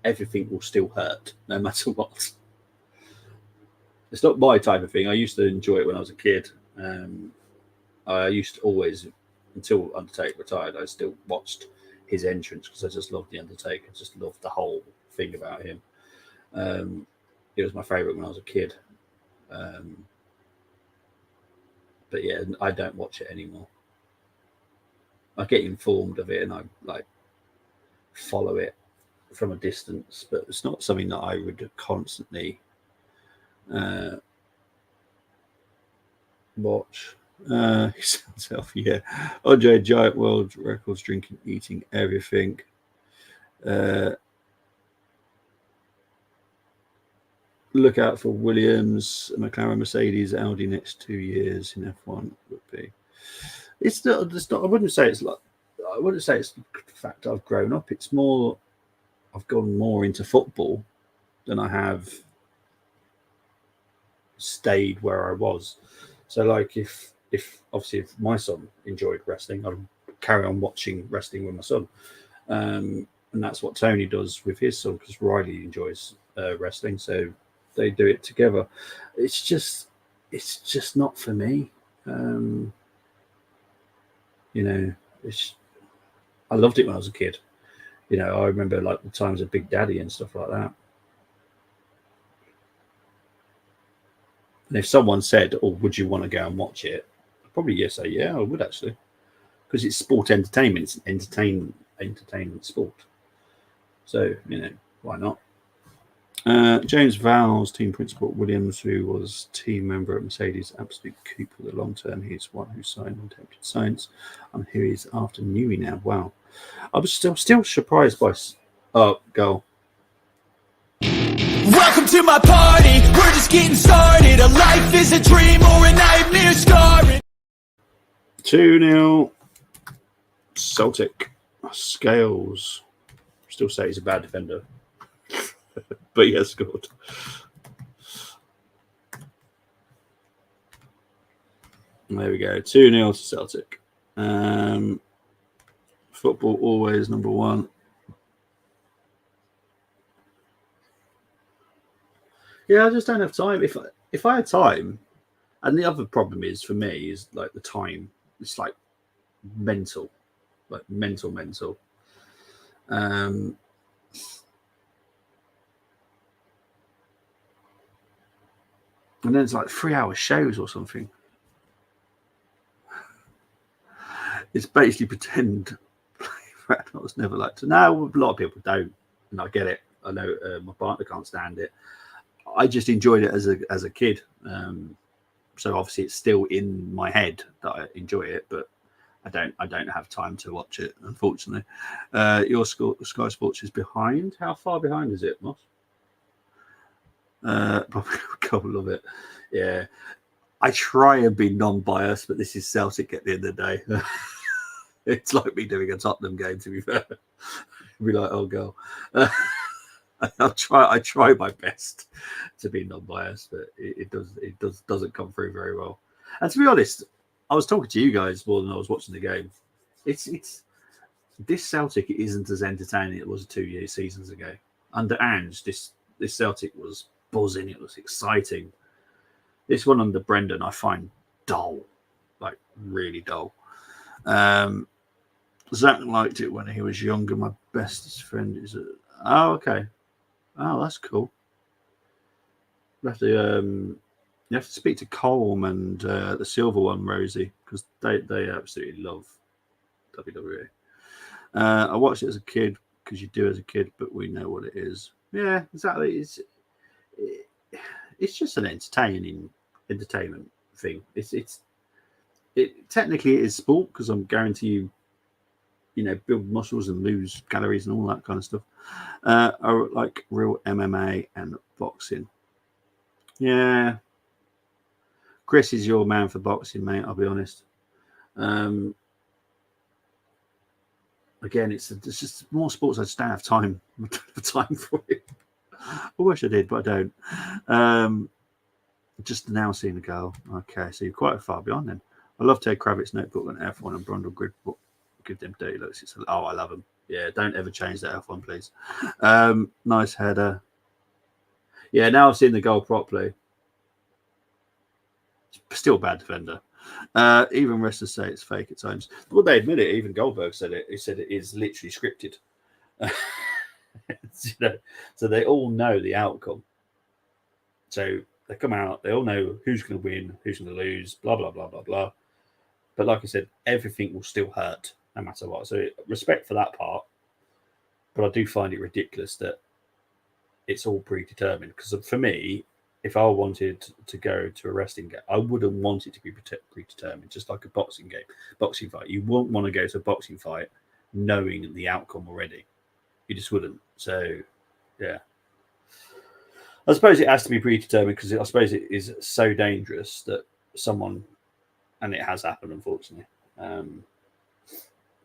everything will still hurt no matter what. It's not my type of thing. I used to enjoy it when I was a kid. I used to always, until Undertaker retired, I still watched his entrance because I just loved the Undertaker. I just loved the whole thing about him. It was my favourite when I was a kid. But yeah, I don't watch it anymore. I get informed of it and I like follow it from a distance, but it's not something that I would constantly watch. He sounds healthy, yeah. Andre Giant World Records, drinking, eating everything. Look out for Williams, McLaren, Mercedes, Audi next 2 years in F1 would be. It's not. I wouldn't say it's like. I wouldn't say it's the fact I've grown up. It's more I've gone more into football than I have stayed where I was. So like if obviously if my son enjoyed wrestling, I'd carry on watching wrestling with my son. And that's what Tony does with his son, because Riley enjoys wrestling, so they do it together. It's just not for me. I loved it when I was a kid. I remember like the times of Big Daddy and stuff like that. And if someone said, "Oh, would you want to go and watch it?" I'd probably say, "Yeah, I would actually," because it's sport entertainment. It's entertainment sport. So why not? James Vowles, team principal at Williams, who was team member at Mercedes, absolute coup for the long term. He's one who signed Attempted Science, and here he is after Newey now. Wow, I was still surprised by goal. Welcome to my party, we're just getting started. A life is a dream or a nightmare scarring. 2-0 Celtic. Scales. Still say he's a bad defender. But he has scored. There we go. 2-0 to Celtic. Football always number one. Yeah, I just don't have time. If I had time, and the other problem is for me is like the time. It's like mental. And then it's like 3-hour shows or something. It's basically pretend Ragnar's never liked to. Now, a lot of people don't, and I get it. I know my partner can't stand it. I just enjoyed it as a kid. So obviously it's still in my head that I enjoy it, but I don't have time to watch it, unfortunately. Your Sky Sports is behind. How far behind is it, Moss? Probably a couple of it. Yeah. I try and be non-biased, but this is Celtic at the end of the day. It's like me doing a Tottenham game, to be fair. Be like, oh, girl. I try my best to be non-biased, but it doesn't come through very well. And to be honest, I was talking to you guys more than I was watching the game. It's this Celtic isn't as entertaining as it was 2 seasons ago. Under Ange, this Celtic was buzzing. It was exciting. This one under Brendan, I find dull, like really dull. Zach liked it when he was younger. My bestest friend is okay. Oh, that's cool. You have to speak to Colm and the silver one, Rosie, because they absolutely love WWE. I watched it as a kid because you do as a kid, but we know what it is. Yeah, exactly. It's just an entertainment thing. It technically it is sport because I'm guarantee you build muscles and lose calories and all that kind of stuff. I like real MMA and boxing. Yeah, Chris is your man for boxing, mate. I'll be honest. Again, it's just more sports. I just don't have time for it. I wish I did, but I don't. Just now seeing the goal. Okay, so you're quite far beyond then. I love Ted Kravitz's notebook and F1 and Brundle grid book. Give them dirty looks. I love them. Yeah, don't ever change that F1, please. Nice header. Yeah, now I've seen the goal properly. Still bad defender. Even wrestlers say it's fake at times. Well, they admit it. Even Goldberg said it. He said it is literally scripted. So they all know the outcome. So they come out. They all know who's going to win, who's going to lose. Blah blah blah blah blah. But like I said, everything will still hurt no matter what. So respect for that part. But I do find it ridiculous that it's all predetermined. Because for me, if I wanted to go to a wrestling game, I wouldn't want it to be predetermined, just like a boxing fight. You wouldn't want to go to a boxing fight knowing the outcome already. You just wouldn't. So, yeah. I suppose it has to be predetermined because I suppose it is so dangerous that someone, and it has happened, unfortunately.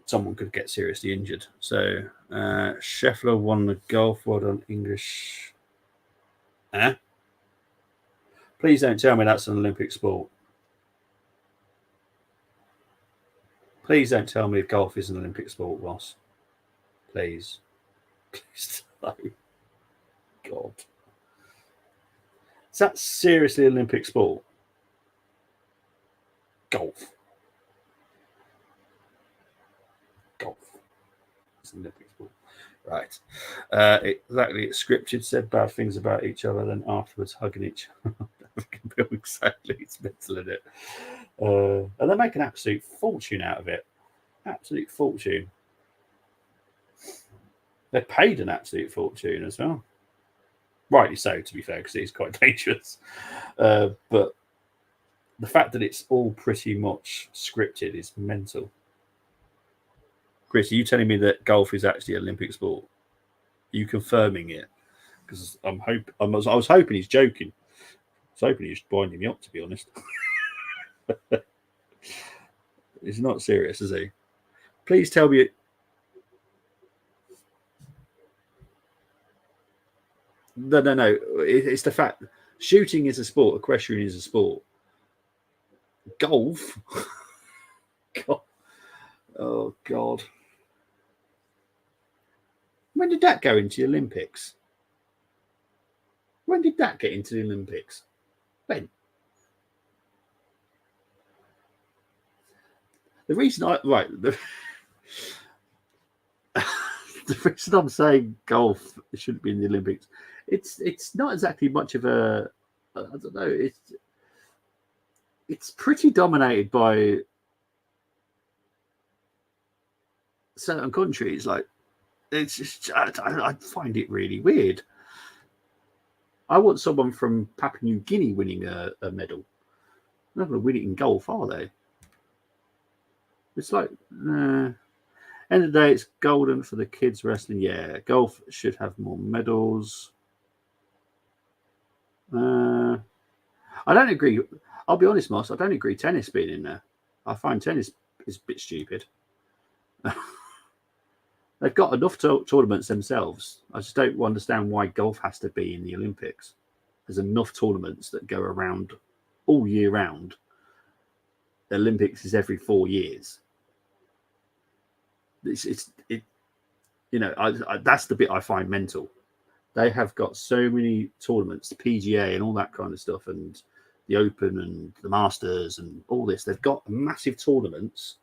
someone could get seriously injured. So Scheffler won the golf. Well done, English. Please don't tell me that's an Olympic sport. Please don't tell me golf is an Olympic sport, Ross. Please. Please. No. God. Is that seriously an Olympic sport? Golf. Golf. It's an Olympic sport. Right. Exactly. It's scripted, said bad things about each other, then afterwards hugging each other. Exactly. It's mental, isn't it? And they make an absolute fortune out of it. Absolute fortune. They're paid an absolute fortune as well. Rightly so, to be fair, because it is quite dangerous. But the fact that it's all pretty much scripted is mental. Chris, are you telling me that golf is actually an Olympic sport? Are you confirming it? Because I was hoping he's joking. I was hoping he was winding me up, to be honest. He's not serious, is he? Please tell me. No. It's the fact shooting is a sport. Equestrian is a sport. Golf. God. Oh God. When did that go into the Olympics? When did that get into the Olympics? When? The reason the reason I'm saying golf shouldn't be in the Olympics, it's not exactly much of a, I don't know, it's pretty dominated by certain countries. Like, it's just, I find it really weird. I want someone from Papua New Guinea winning a medal. They're not going to win it in golf, are they? It's like, end of the day, it's golden for the kids wrestling. Yeah, golf should have more medals. I don't agree. I'll be honest, Moss, I don't agree tennis being in there. I find tennis is a bit stupid. They've got enough tournaments themselves. I just don't understand why golf has to be in the Olympics. There's enough tournaments that go around all year round. The Olympics is every 4 years. That's the bit I find mental. They have got so many tournaments, the PGA and all that kind of stuff, and the Open and the Masters and all this. They've got massive tournaments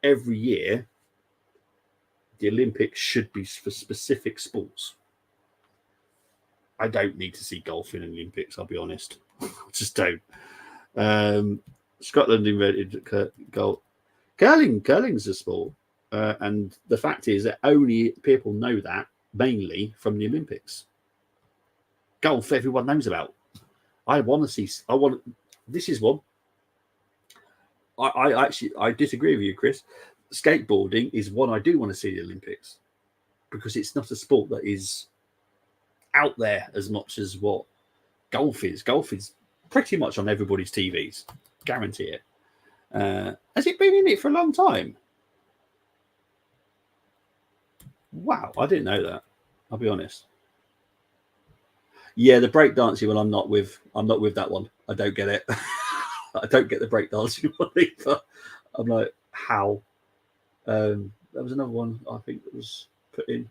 every year. The Olympics should be for specific sports. I don't need to see golf in the Olympics, I'll be honest. I just don't. Scotland invented golf. Curling's a sport. And the fact is that only people know that mainly from the Olympics. Golf, everyone knows about. This is one. I disagree with you, Chris. Skateboarding is one I do want to see the Olympics, because it's not a sport that is out there as much as what golf is. Golf is pretty much on everybody's TVs. Guarantee it. Has it been in it for a long time? Wow, I didn't know that. I'll be honest. Yeah, the breakdancing one, I'm not with that one. I don't get it. I don't get the breakdancing one either. I'm like, how? There was another one I think that was put in.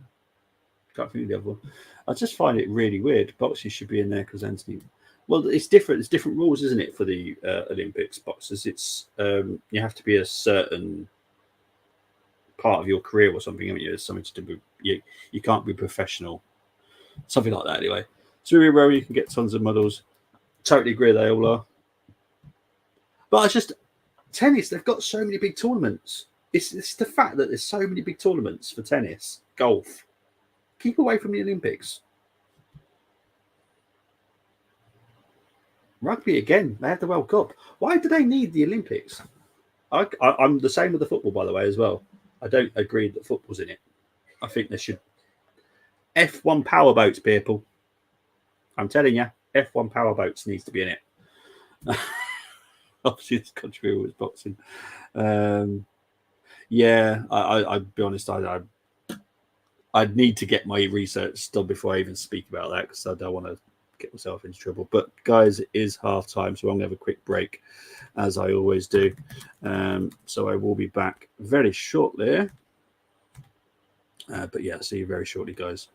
Can't think of the other one. I just find it really weird. Boxing should be in there because Anthony. Well, it's different. It's different rules, isn't it, for the Olympics? Boxers, it's you have to be a certain part of your career or something, haven't you? There's something to do with you can't be professional, something like that. Anyway, so where you can get tons of medals. Totally agree, they all are. But it's just tennis. They've got so many big tournaments. It's the fact that there's so many big tournaments for tennis, golf. Keep away from the Olympics. Rugby again. They have the World Cup. Why do they need the Olympics? I'm the same with the football, by the way, as well. I don't agree that football's in it. I think there should F1 powerboats, people. I'm telling you, F1 powerboats needs to be in it. Obviously, this country was boxing. Yeah, I'd be honest. I'd need to get my research done before I even speak about that, because I don't want to get myself into trouble. But guys, it is half time, so I'm gonna have a quick break, as I always do. So I will be back very shortly. But yeah, see you very shortly, guys.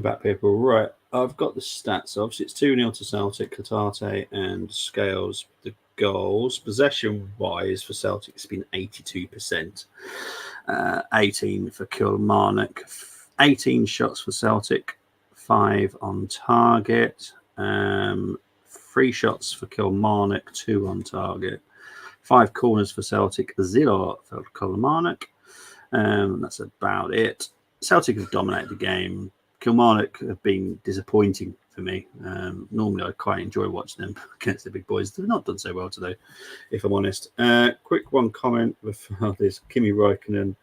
Welcome back, people. Right, I've got the stats. Obviously, it's 2-0 to Celtic, Katate and Scales. The goals, possession-wise for Celtic, it's been 82%. 18 for Kilmarnock. 18 shots for Celtic, 5 on target. 3 shots for Kilmarnock, 2 on target. 5 corners for Celtic, 0 for Kilmarnock. That's about it. Celtic have dominated the game. Kilmarnock have been disappointing for me. Normally, I quite enjoy watching them against the big boys. They've not done so well today, if I'm honest. Quick one comment before this. Kimi Räikkönen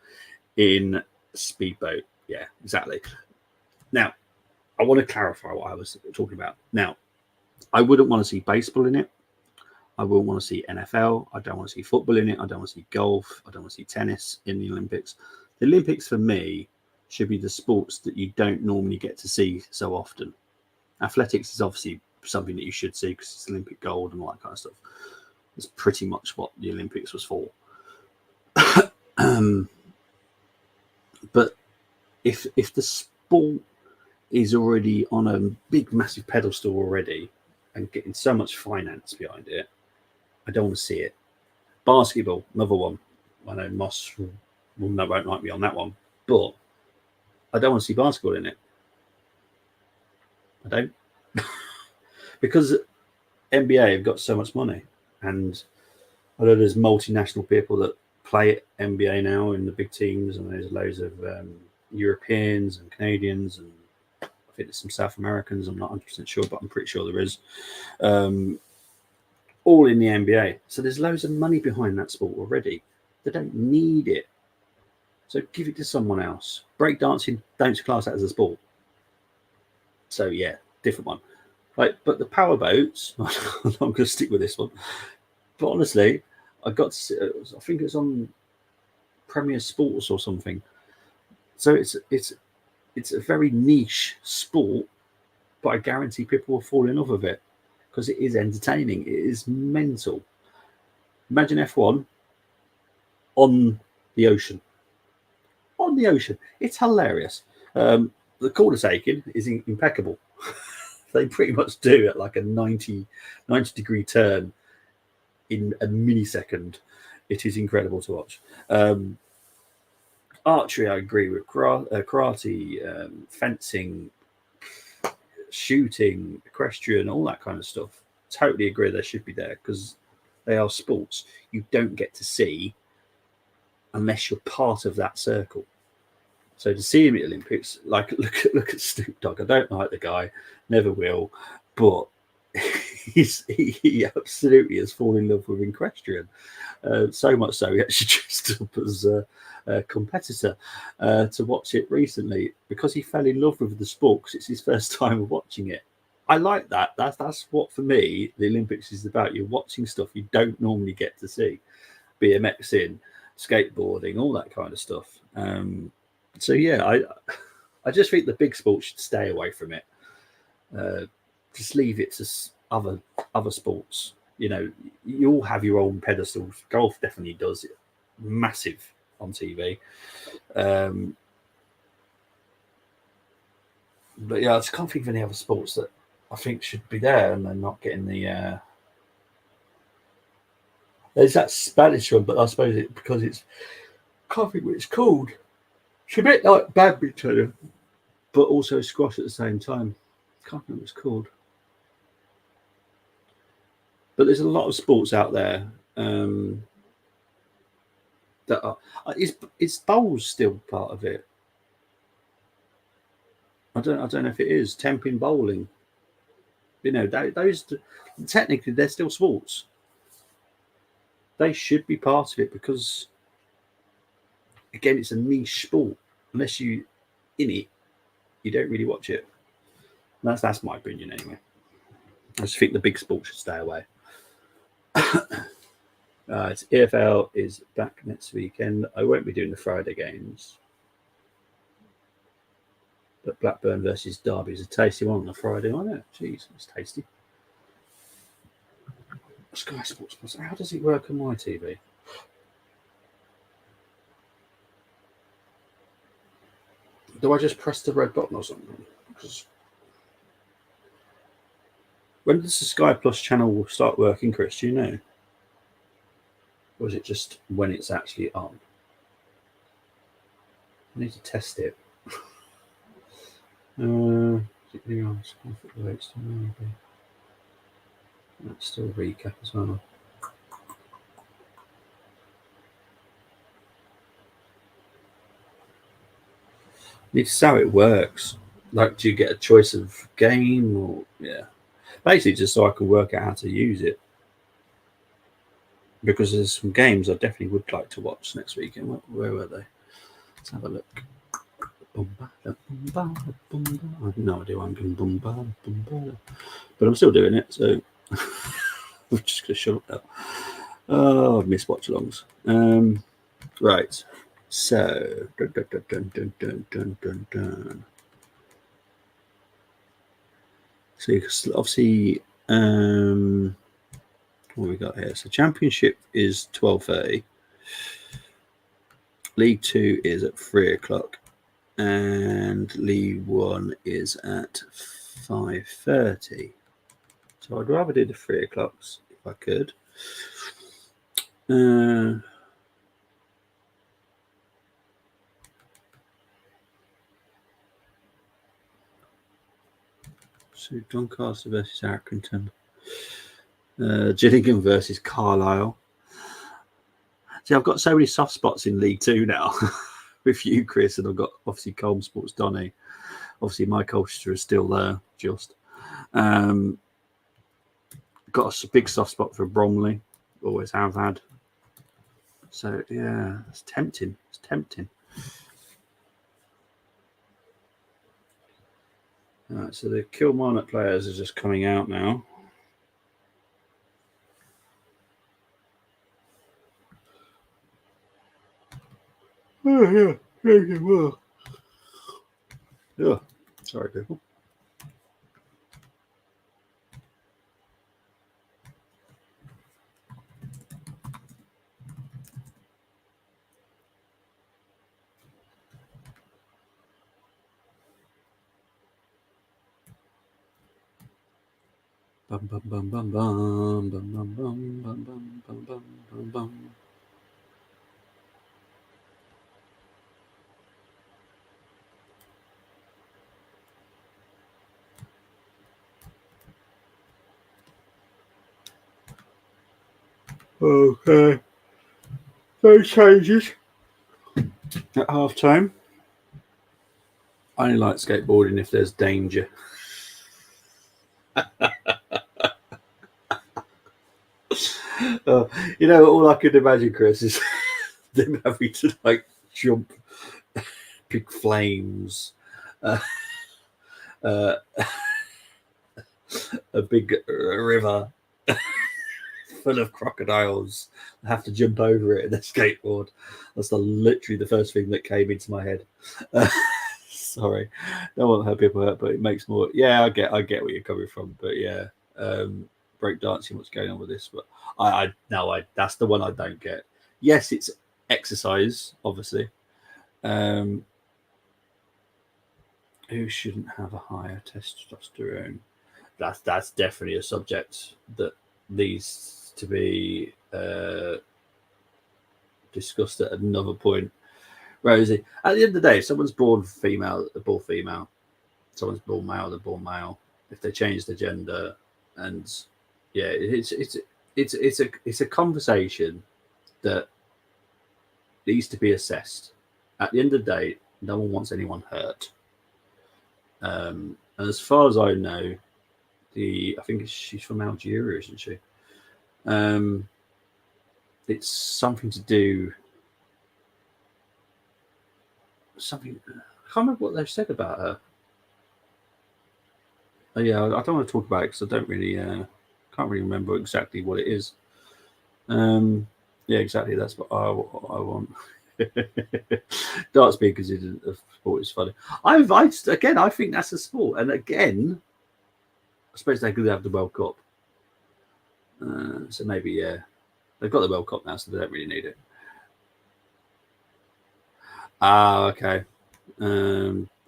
in Speedboat. Yeah, exactly. Now, I want to clarify what I was talking about. Now, I wouldn't want to see baseball in it. I wouldn't want to see NFL. I don't want to see football in it. I don't want to see golf. I don't want to see tennis in the Olympics. The Olympics, for me, should be the sports that you don't normally get to see so often. Athletics is obviously something that you should see because it's Olympic gold and all that kind of stuff. It's pretty much what the Olympics was for. But if the sport is already on a big, massive pedestal already and getting so much finance behind it, I don't want to see it. Basketball, another one. I know Moss won't like me on that one, but I don't want to see basketball in it. I don't. Because NBA have got so much money, and I know there's multinational people that play NBA now in the big teams, and there's loads of Europeans and Canadians, and I think there's some South Americans. I'm not 100% sure, but I'm pretty sure there is. All in the NBA. So there's loads of money behind that sport already. They don't need it. So give it to someone else. Breakdancing, don't class that as a sport. So yeah, different one. But the power boats, I'm going to stick with this one. But honestly, I got to see, I think it's on Premier Sports or something. So it's a very niche sport, but I guarantee people will fall in love with it because it is entertaining. It is mental. Imagine F1 on the ocean. On the ocean. It's hilarious. The corner taking is impeccable. They pretty much do at like a 90 degree turn in a millisecond. It is incredible to watch. Archery, I agree with. Karate, fencing, shooting, equestrian, all that kind of stuff. Totally agree they should be there because they are sports you don't get to see unless you're part of that circle. So to see him at the Olympics, like look at Snoop Dogg. I don't like the guy, never will, but he absolutely has fallen in love with equestrian. So much so he actually dressed up as a competitor to watch it recently because he fell in love with the sport because it's his first time of watching it. I like that. That's what for me the Olympics is about. You're watching stuff you don't normally get to see, BMXing, skateboarding, all that kind of stuff. So yeah, I just think the big sports should stay away from it. Just leave it to other sports. You know, you all have your own pedestals. Golf definitely does it, massive on TV. But yeah, I just can't think of any other sports that I think should be there, and they're not getting the. There's that Spanish one, but I suppose because it's can't think what it's called. It's a bit like badminton, but also squash at the same time. Can't remember what it's called. But there's a lot of sports out there that are. Is bowls still part of it? I don't know if it is. Tenpin bowling. You know, those technically they're still sports. They should be part of it because, again, it's a niche sport. Unless you in it, you don't really watch it. That's my opinion anyway. I just think the big sports should stay away. EFL is back next weekend. I won't be doing the Friday games. But Blackburn versus Derby is a tasty one on a Friday, isn't it? Jeez, it's tasty. Sky Sports Plus. How does it work on my TV? Do I just press the red button or something? When does the Sky Plus channel start working, Chris? Do you know? Or is it just when it's actually on? I need to test it. That's still recap as well. Need to see how it works. Like, do you get a choice of game or basically just so I can work out how to use it? Because there's some games I definitely would like to watch next weekend. Where were they? Let's have a look. I have no idea why I'm going bombard, but I'm still doing it, so I'm just going to shut up now. Oh, I've missed watchalongs. Right, so so obviously, what we got here? So Championship is 12:30. League 2 is at 3 o'clock. And League 1 is at 5:30. So I'd rather do the 3 o'clocks if I could. So Doncaster versus Accrington. Gillingham versus Carlisle. See, I've got so many soft spots in League 2 now. With you, Chris, and I've got obviously Colm Sports Donny. Obviously, my Colchester is still there, just. Got a big soft spot for Bromley, always have had. So, yeah, it's tempting. It's tempting. All right, so the Kilmarnock players are just coming out now. Oh, yeah. Very well. Yeah. Sorry, people. Bum bum bum bum bum bum bum bum bum bum bum bum bum bum. Okay. No changes at half time. I only like skateboarding if there's danger. You know, all I could imagine, Chris, is them having to like jump big flames, a big river full of crocodiles. I have to jump over it in a skateboard. That's literally the first thing that came into my head. Sorry, don't want to hurt people hurt, but it makes more. Yeah, I get where you're coming from, but yeah, break dancing. What's going on with this? But I that's the one I don't get. Yes, it's exercise, obviously. Who shouldn't have a higher testosterone? That's definitely a subject that needs to be discussed at another point. Rosie, at the end of the day, if someone's born female, they're born female. Someone's born male, they're born male. If they change the gender, and yeah, it's a conversation that needs to be assessed. At the end of the day, no one wants anyone hurt. And as far as I know, I think she's from Algeria, isn't she? It's something to do. Something. I can't remember what they've said about her. Yeah, I don't want to talk about it because I don't really, can't really remember exactly what it is. Yeah, exactly. That's what I want. Darts being considered a sport is funny. I think that's a sport, and again, I suppose they could have the World Cup. So maybe they've got the World Cup now, so they don't really need it. Ah, okay.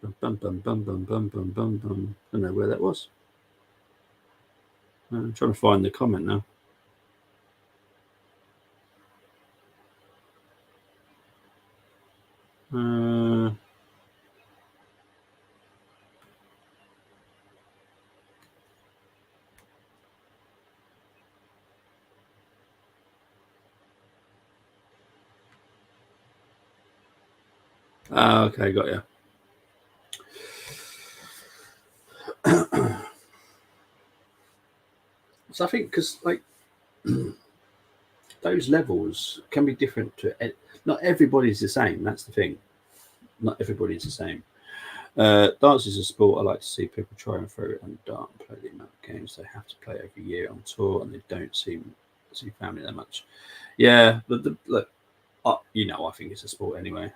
Bum, bum, bum, bum, bum, bum, bum, bum. I don't know where that was. I'm trying to find the comment now. Okay, got you. So I think because like those levels can be different to not everybody's the same. That's the thing. Not everybody's the same. Dance is a sport I like to see people try and throw it and dart and play the amount of games they have to play every year on tour, and they don't seem to see family that much. Yeah, but look, I think it's a sport anyway.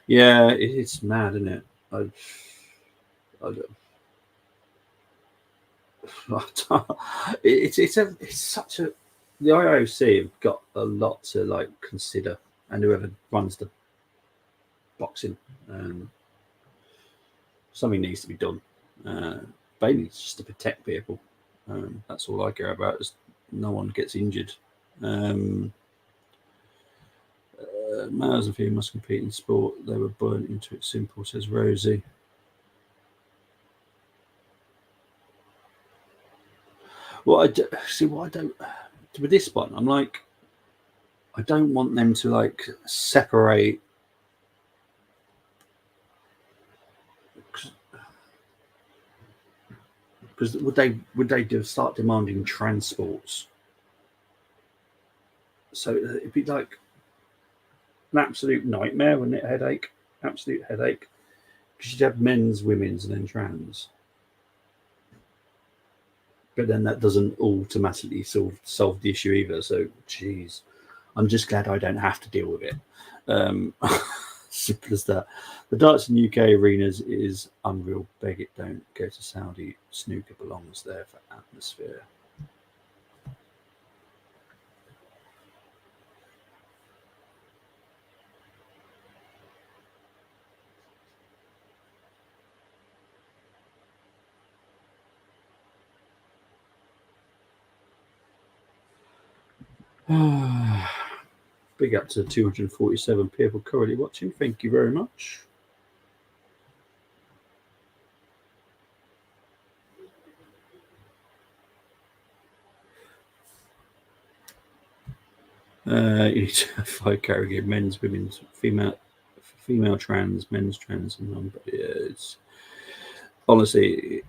Yeah, it's mad, isn't it? I it's such a the IOC have got a lot to like consider, and whoever runs the boxing, something needs to be done. Mainly just to protect people. That's all I care about. Is no one gets injured. Males and females compete in sport. They were born into it. Simple, says Rosie. Well, see what I don't with this one. I'm like, I don't want them to like separate. Because would they start demanding transports? So it'd be like an absolute nightmare, wouldn't it? Headache, absolute headache. Because you'd have men's, women's, and then trans. But then that doesn't automatically solve the issue either. So, geez, I'm just glad I don't have to deal with it. Simple as that. The darts in UK arenas is unreal. Beg it, don't go to Saudi. Snooker belongs there for atmosphere. Big up to 247 people currently watching. Thank you very much. You need to have 5 category: men's, women's, female trans, men's trans, and non. But yeah, it's honestly,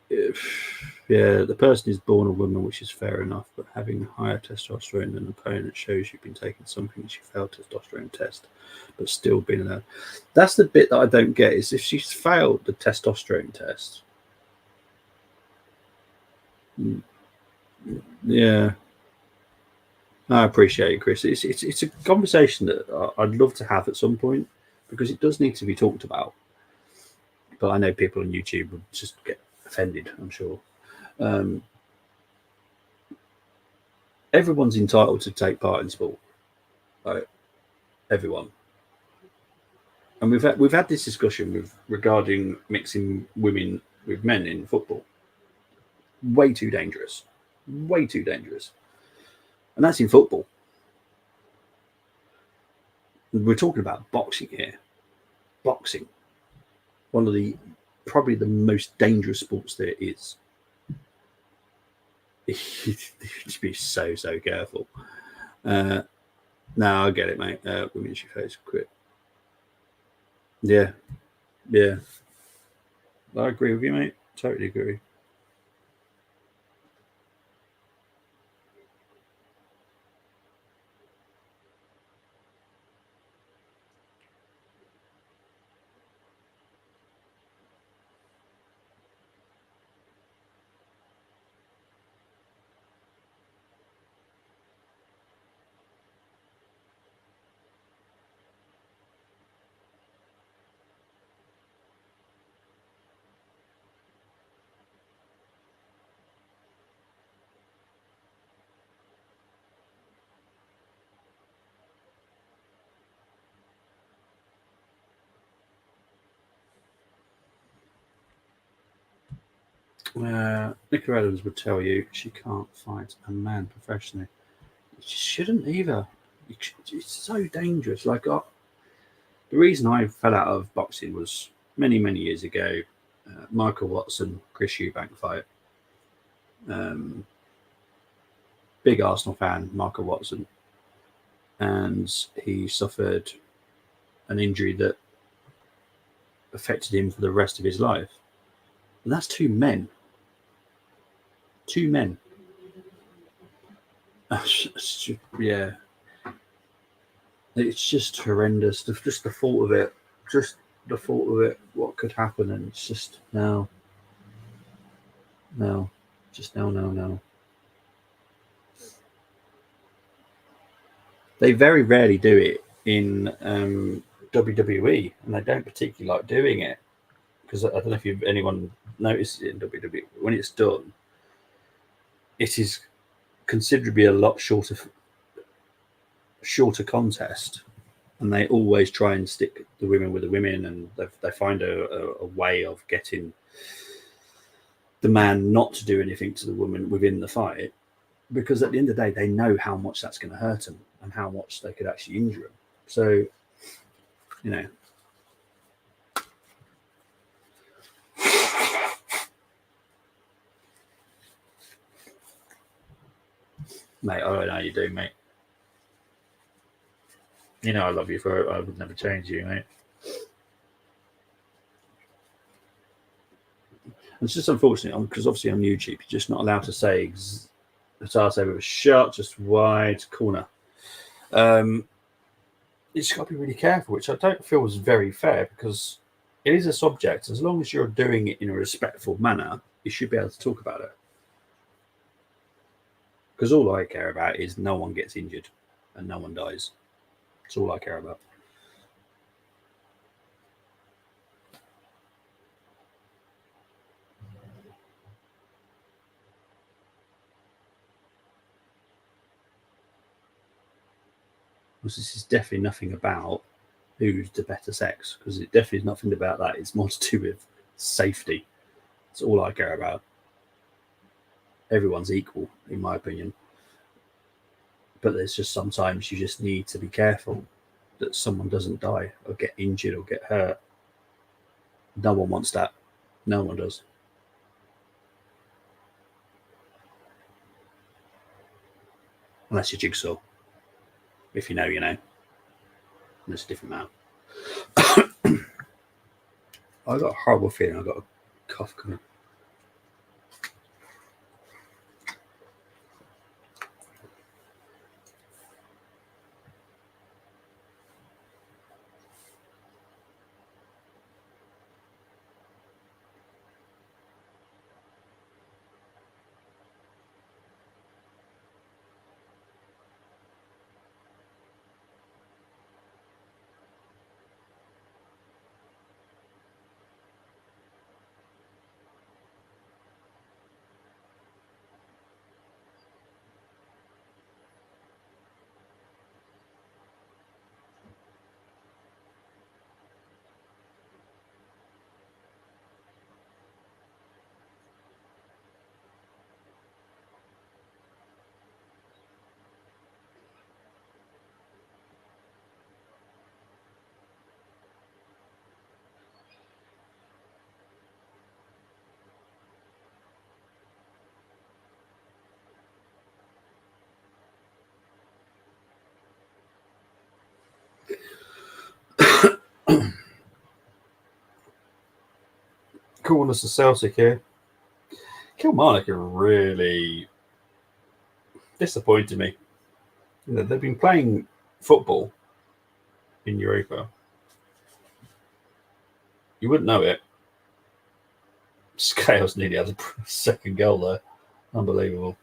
the person is born a woman, which is fair enough. But having higher testosterone than an opponent shows you've been taking something that you failed testosterone test, but still being allowed. That's the bit that I don't get. Is if she's failed the testosterone test. Yeah. I appreciate it, Chris. It's a conversation that I'd love to have at some point because it does need to be talked about. But I know people on YouTube would just get offended, I'm sure. Everyone's entitled to take part in sport, right? Everyone. And we've had this discussion regarding mixing women with men in football. Way too dangerous. Way too dangerous. And that's in football. We're talking about boxing here. Boxing. One of the probably the most dangerous sports there is. You should be so careful. No, I get it, mate. Women should face quit. Yeah. I agree with you, mate. Totally agree. Nicola Adams would tell you she can't fight a man professionally. She shouldn't either. It's so dangerous. The reason I fell out of boxing was many years ago. Michael Watson, Chris Eubank fight. Big Arsenal fan, Michael Watson, and he suffered an injury that affected him for the rest of his life. And that's two men. Yeah, it's just horrendous. Just the thought of it. Just the thought of it. What could happen? And it's just no. Just no. They very rarely do it in WWE, and they don't particularly like doing it because I don't know if anyone noticed it in WWE. When it's done, it is considerably a lot shorter contest, and they always try and stick the women with the women, and they find a way of getting the man not to do anything to the woman within the fight, because at the end of the day, they know how much that's going to hurt them and how much they could actually injure them. So, mate, I don't know how you do, mate. You know I love you for it. I would never change you, mate. It's just unfortunate because obviously on YouTube, you're just not allowed to say Qatar saber was shot, just wide corner. You just got to be really careful, which I don't feel was very fair because it is a subject. As long as you're doing it in a respectful manner, you should be able to talk about it. Because all I care about is no one gets injured and no one dies. That's all I care about. This is definitely nothing about who's the better sex, because it definitely is nothing about that. It's more to do with safety. That's all I care about. Everyone's equal, in my opinion. But there's just sometimes you just need to be careful that someone doesn't die or get injured or get hurt. No one wants that. No one does. Unless you're Jigsaw. If you know, you know. That's a different matter. I got a horrible feeling I got a cough coming. Calling us a Celtic here. Kilmarnock are really disappointed me. You know, they've been playing football in Europa. You wouldn't know it. Scales nearly had a second goal there. Unbelievable.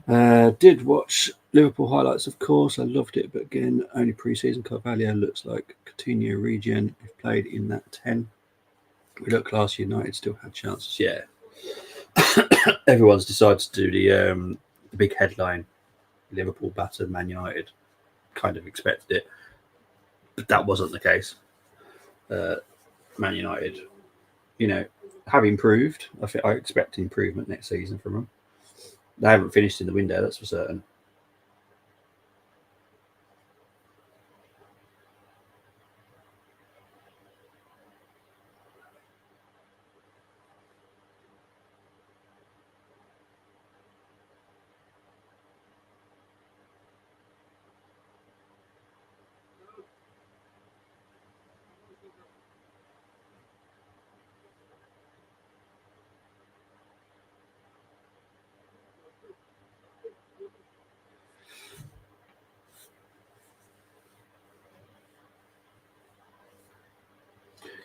Did watch Liverpool highlights, of course. I loved it, but again, only pre-season. Carvalho looks like Coutinho regen. If played in that 10. We looked last United still had chances. Yeah. Everyone's decided to do the big headline. Liverpool battered Man United. Kind of expected it. But that wasn't the case. Man United, have improved. I expect improvement next season from them. They haven't finished in the window, that's for certain.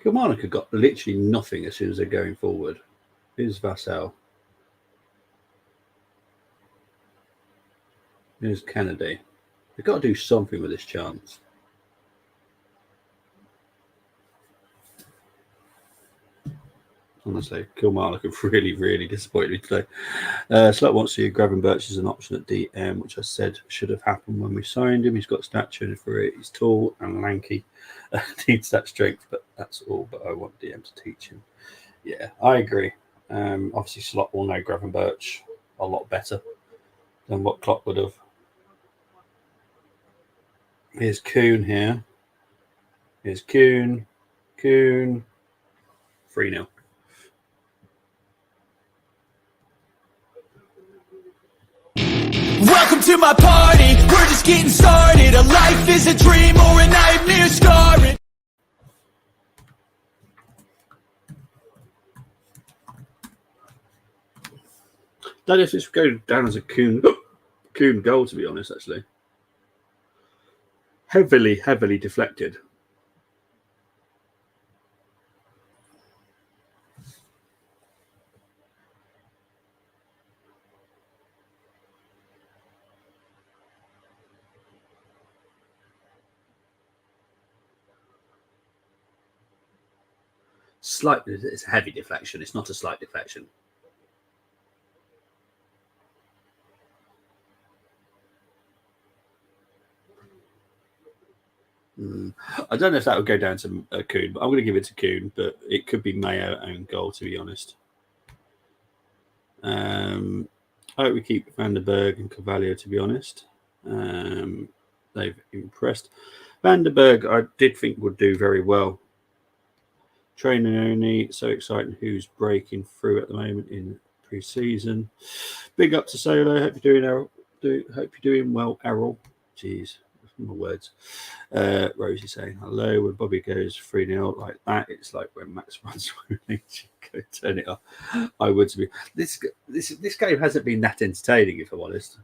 Kilmarnock have got literally nothing as soon as they're going forward. Here's Vassell. Here's Kennedy. They've got to do something with this chance. Honestly, Kilmarnock have really, really disappointed me today. Slut wants to grab and Birch as an option at DM, which I said should have happened when we signed him. He's got stature for it. He's tall and lanky. Needs that strength, but that's all. But I want DM to teach him. Yeah, I agree. Obviously, Slot will know Gravenberch a lot better than what Klopp would have. Here's Kuhn here. Here's Kuhn. 3-0. Welcome to my party, we're just getting started. A life is a dream or a nightmare scarring. Don't know if this would go down as a Kuhn goal, to be honest, actually. Heavily deflected. Slightly, it's a heavy deflection. It's not a slight deflection. I don't know if that would go down to Kuhn, but I'm going to give it to Kuhn. But it could be Mayo own goal, to be honest. I hope we keep Van der Berg and Carvalho, to be honest. They've impressed. Van der Berg, I did think would do very well. Training only, so exciting. Who's breaking through at the moment in pre-season? Big up to Solo. Hope you're doing well, Errol. Jeez, more words. Rosie saying hello. When Bobby goes 3-0 like that, it's like when Max runs go turn it off. I would be. This game hasn't been that entertaining, if I'm honest.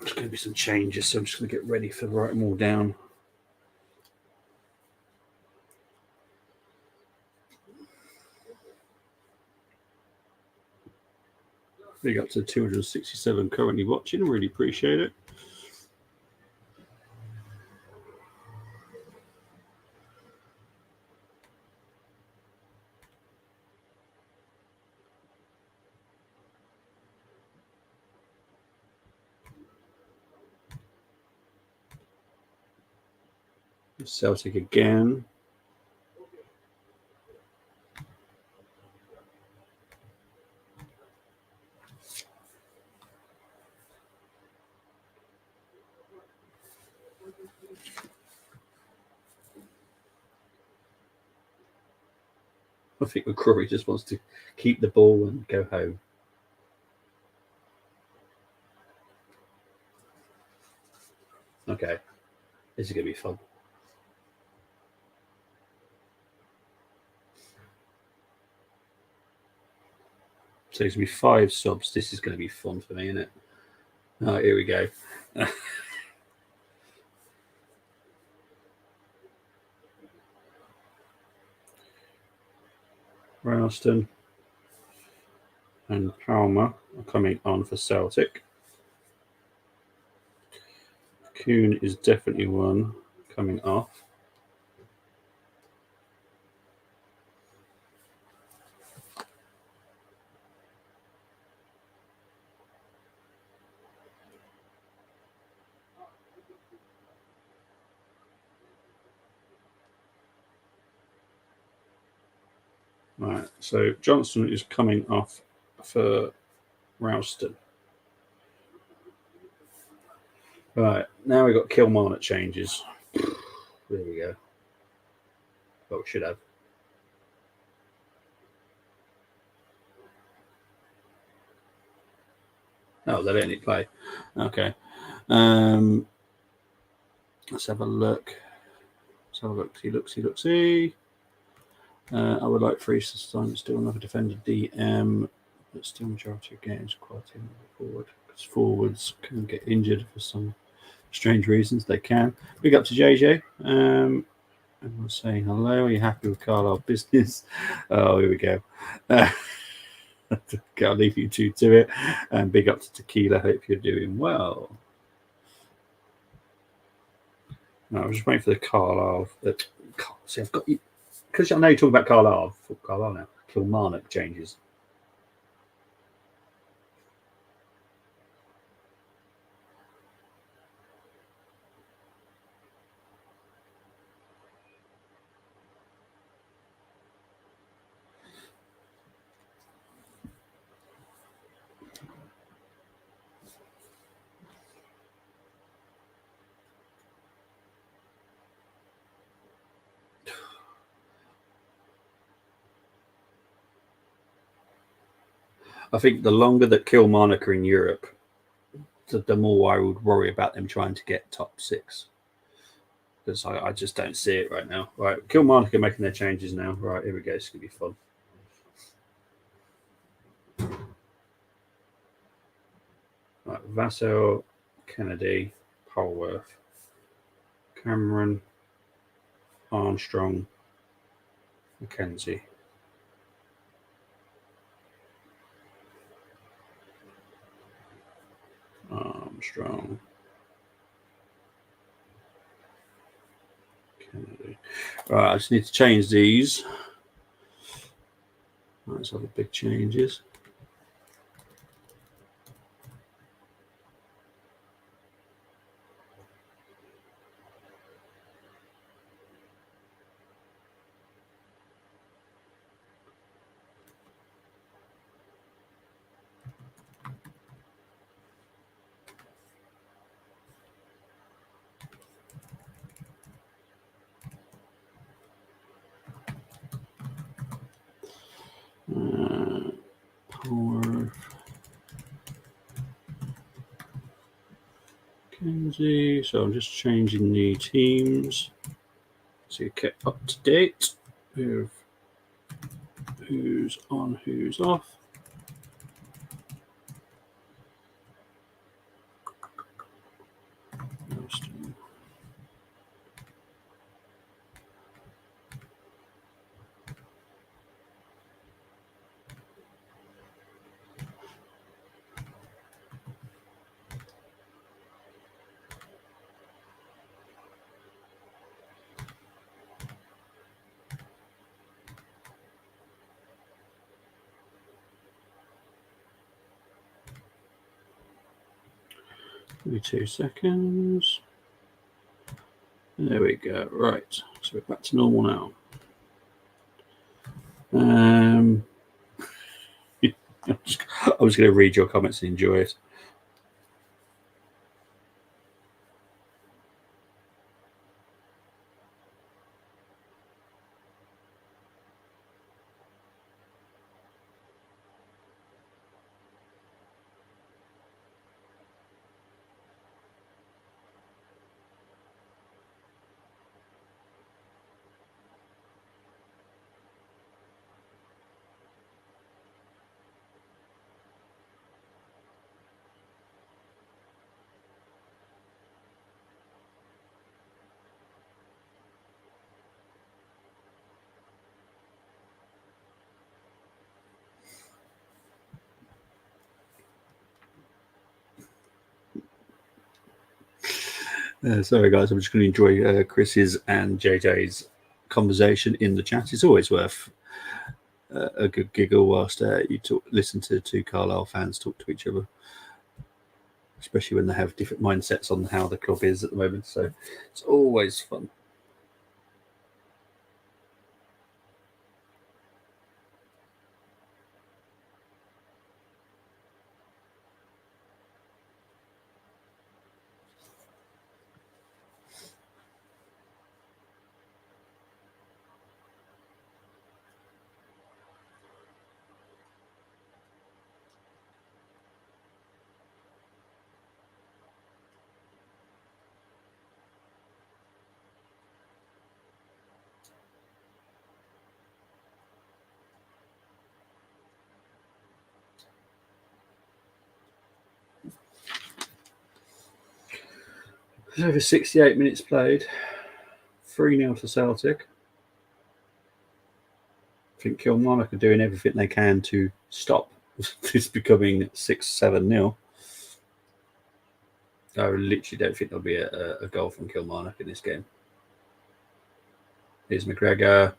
There's going to be some changes, so I'm just going to get ready for writing them all down. Big up to 267 currently watching. Really appreciate it. Celtic again. I think McCrory just wants to keep the ball and go home. Okay, this is going to be fun. So it's going to be 5 subs. This is going to be fun for me, isn't it? Oh, here we go. Ralston and Palmer are coming on for Celtic. Kuhn is definitely one coming off. Right, so Johnson is coming off for Ralston. Right, now we've got Kilmarnock changes. There we go. Oh, we should have. Oh, they letting it play. Okay. Let's have a look. Let's have a look. See. I would like free time. Still another defender DM, but still majority of games quality forward. Because forwards can get injured for some strange reasons. They can. Big up to JJ. Everyone's saying hello. Are you happy with Carlisle business? Oh, here we go. I'll leave you two to it. And big up to Tequila. Hope you're doing well. No, I'm just waiting for the Carlisle. See, I've got you. Because I know you're talking about Carlisle now. Kilmarnock changes. I think the longer that Kilmarnock are in Europe, the more I would worry about them trying to get top 6. Because I just don't see it right now. Right, Kilmarnock are making their changes now. Right, here we go. It's going to be fun. Right, Vassell, Kennedy, Polworth, Cameron, Armstrong, McKenzie. Armstrong, Kennedy. Right, I just need to change these. Let's have the big changes. Power Kenzie. So I'm just changing the teams so you get up to date with who's on, who's off. Give me 2 seconds. There we go. Right, so we're back to normal now. I was going to read your comments and enjoy it. Sorry, guys, I'm just going to enjoy Chris's and JJ's conversation in the chat. It's always worth a good giggle whilst listen to two Carlisle fans talk to each other, especially when they have different mindsets on how the club is at the moment. So it's always fun. There's over 68 minutes played. 3-0 to Celtic. I think Kilmarnock are doing everything they can to stop this becoming 6-7-0. I literally don't think there'll be a goal from Kilmarnock in this game. Here's McGregor.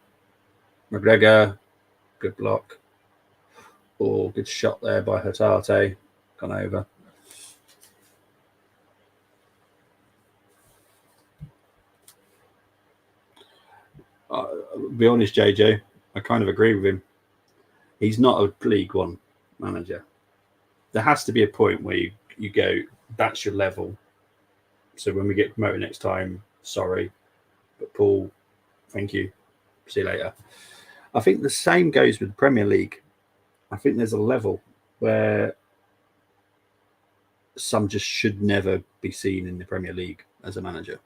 McGregor. Good block. Oh, good shot there by Hatate. Gone over. I'll be honest, JJ, I kind of agree with him. He's not a League One manager. There has to be a point where you go, that's your level. So when we get promoted next time, sorry. But Paul, thank you. See you later. I think the same goes with the Premier League. I think there's a level where some just should never be seen in the Premier League as a manager.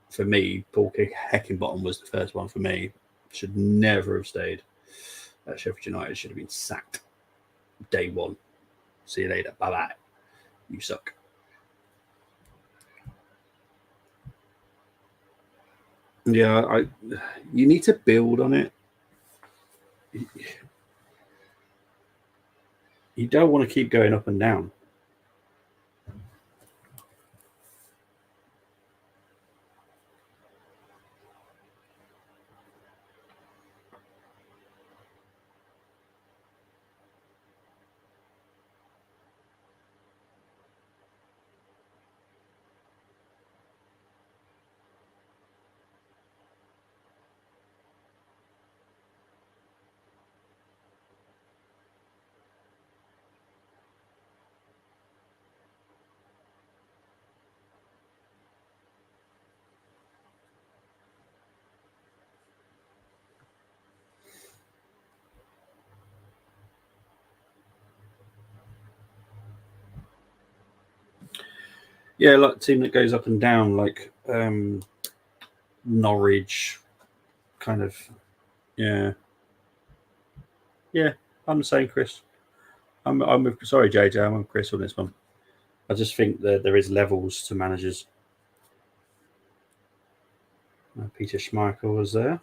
For me, Paul Heckingbottom was the first one for me. Should never have stayed at Sheffield United. Should have been sacked day one. See you later. Bye-bye. You suck. Yeah, you need to build on it. You don't want to keep going up and down. Yeah, like a team that goes up and down, like Norwich, kind of. Yeah, I'm the same, Chris. I'm with, sorry, JJ. I'm with Chris on this one. I just think that there is levels to managers. Peter Schmeichel was there.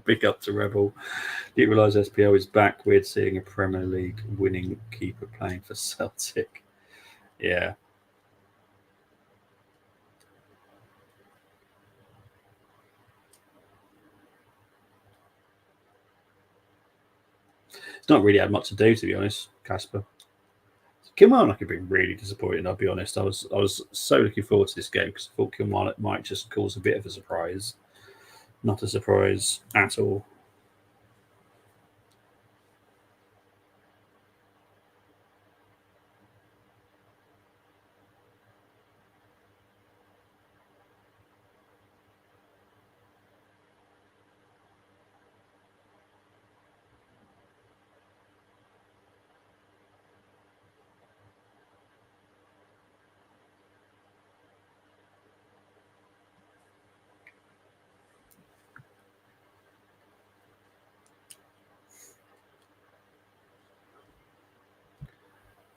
Big up to Rebel. Didn't realise SPL is back. Weird seeing a Premier League winning keeper playing for Celtic. Yeah. It's not really had much to do, to be honest, Casper. Kilmarnock have been really disappointing, I'll be honest. I was so looking forward to this game because I thought Kilmarnock might just cause a bit of a surprise. Not a surprise at all.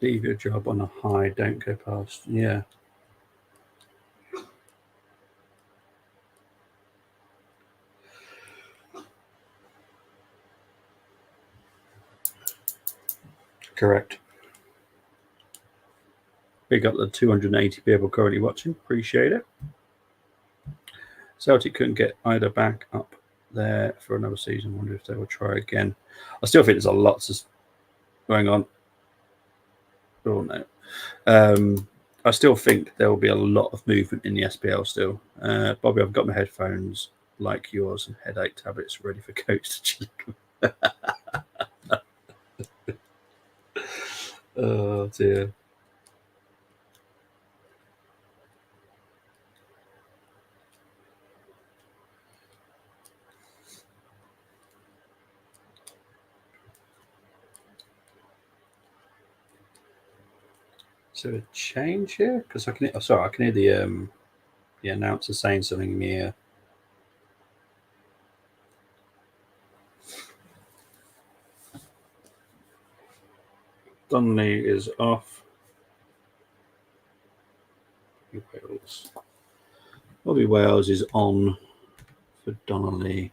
Leave your job on a high, don't go past. Yeah. Correct. Big up the 280 people currently watching. Appreciate it. Celtic couldn't get either back up there for another season. Wonder if they will try again. I still think there's a lot going on. Oh no. I still think there will be a lot of movement in the SPL still. Bobby, I've got my headphones like yours and headache tablets ready for Coach to check. Oh dear. Is there a change here? Because I can. Oh, sorry, I can hear the announcer saying something in the ear. Donnelly is off. Wales. Bobby Wales is on for Donnelly.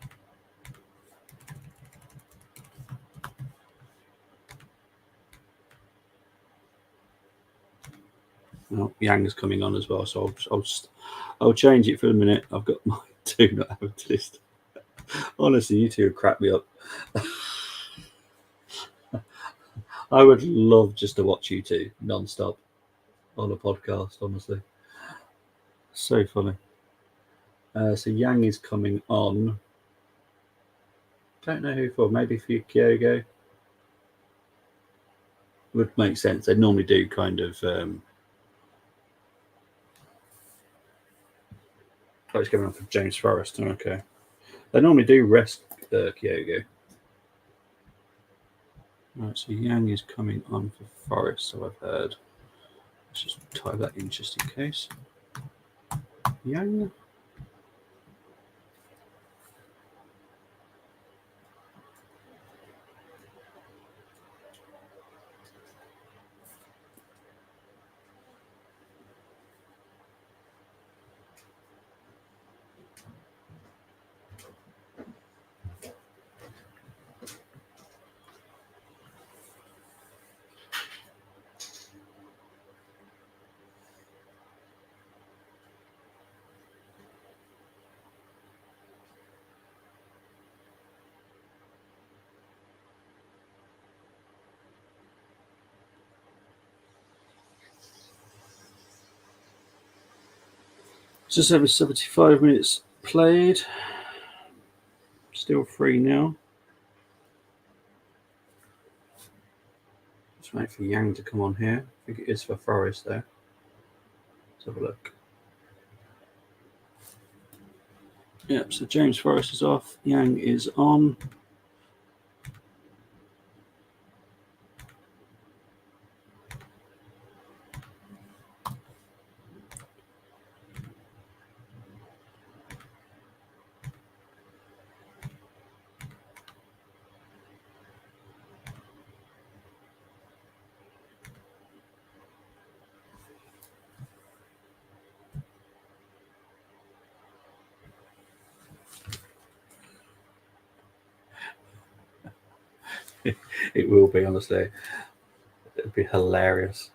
Oh, Yang's coming on as well, so I'll change it for a minute. I've got my do not have a list. Honestly, you two crack me up. I would love just to watch you two non-stop on a podcast, honestly. So funny. So Yang is coming on. Don't know who for. Maybe for Kyogo. Would make sense. They normally do kind of. Oh, it's coming on for James Forrest. Okay. They normally do rest Kyogo. Right, so Yang is coming on for Forest, so I've heard. Let's just type that in just in case. Yang. Just over 75 minutes played. Still 3-0. Just wait for Yang to come on here. I think it is for Forest there. Let's have a look. Yep, so James Forrest is off. Yang is on. It will be, honestly. It'll be hilarious.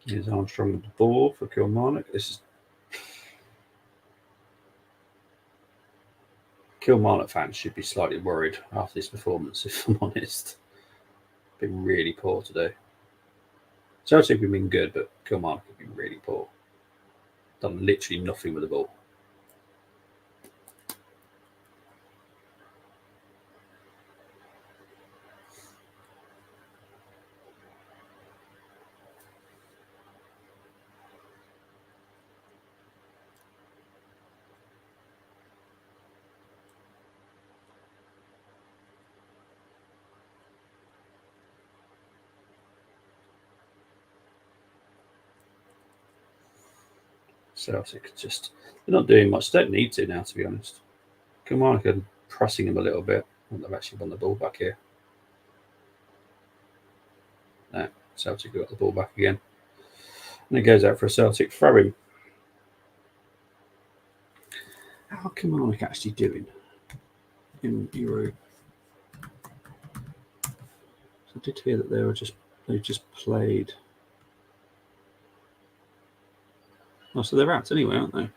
Here's Armstrong with the ball for Kilmarnock. Kilmarnock fans should be slightly worried after this performance, if I'm honest. Been really poor today. Celtic have been good, but Kilmarnock have been really poor. Done literally nothing with the ball. Celtic just, they're not doing much. Don't need to now, to be honest. Kilmarnock are pressing them a little bit. They've actually won the ball back here. No, Celtic got the ball back again. And it goes out for a Celtic throw-in. How are Kilmarnock actually doing in Euro? So I did hear that they just played. Oh, so they're out anyway, aren't they?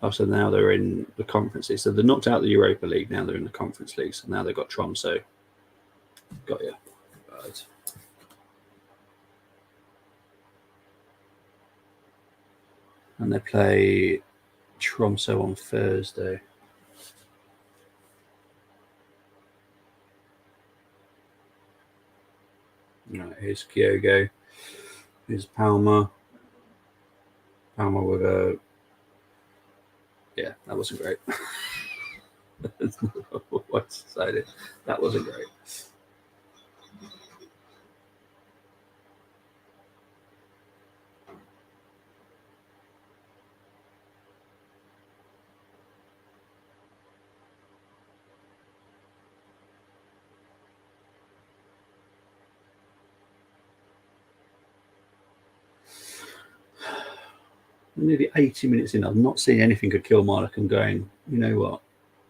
Oh, so now they're in the Conference League. So they're knocked out the Europa League. Now they're in the Conference League. So now they've got Tromsø. Got you. Right. And they play Tromsø on Thursday. Right, here's Kyogo. Here's Palmer. Palmer with a... Yeah, that wasn't great. What's decided? That wasn't great. Nearly 80 minutes in, I've not seen anything good Kilmarnock and going, you know what,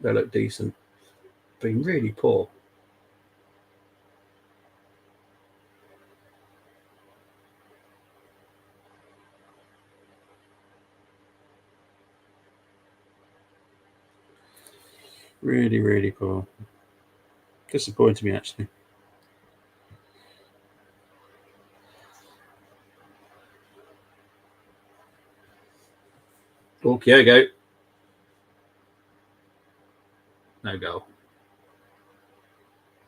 they look decent. Been really poor. Really, really poor. Disappointed me, actually. Oh, Kyogo. No goal.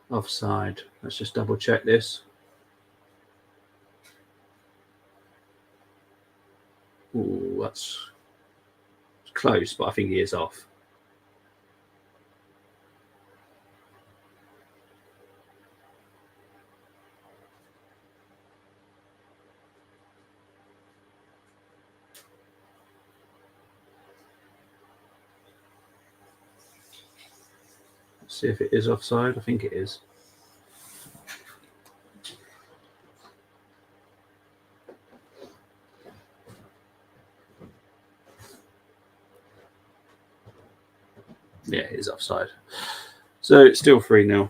Offside. Let's just double check this. Ooh, that's close, but I think he is off. Let's see if it is offside. I think it is. Yeah, it is offside. So it's still 3-0.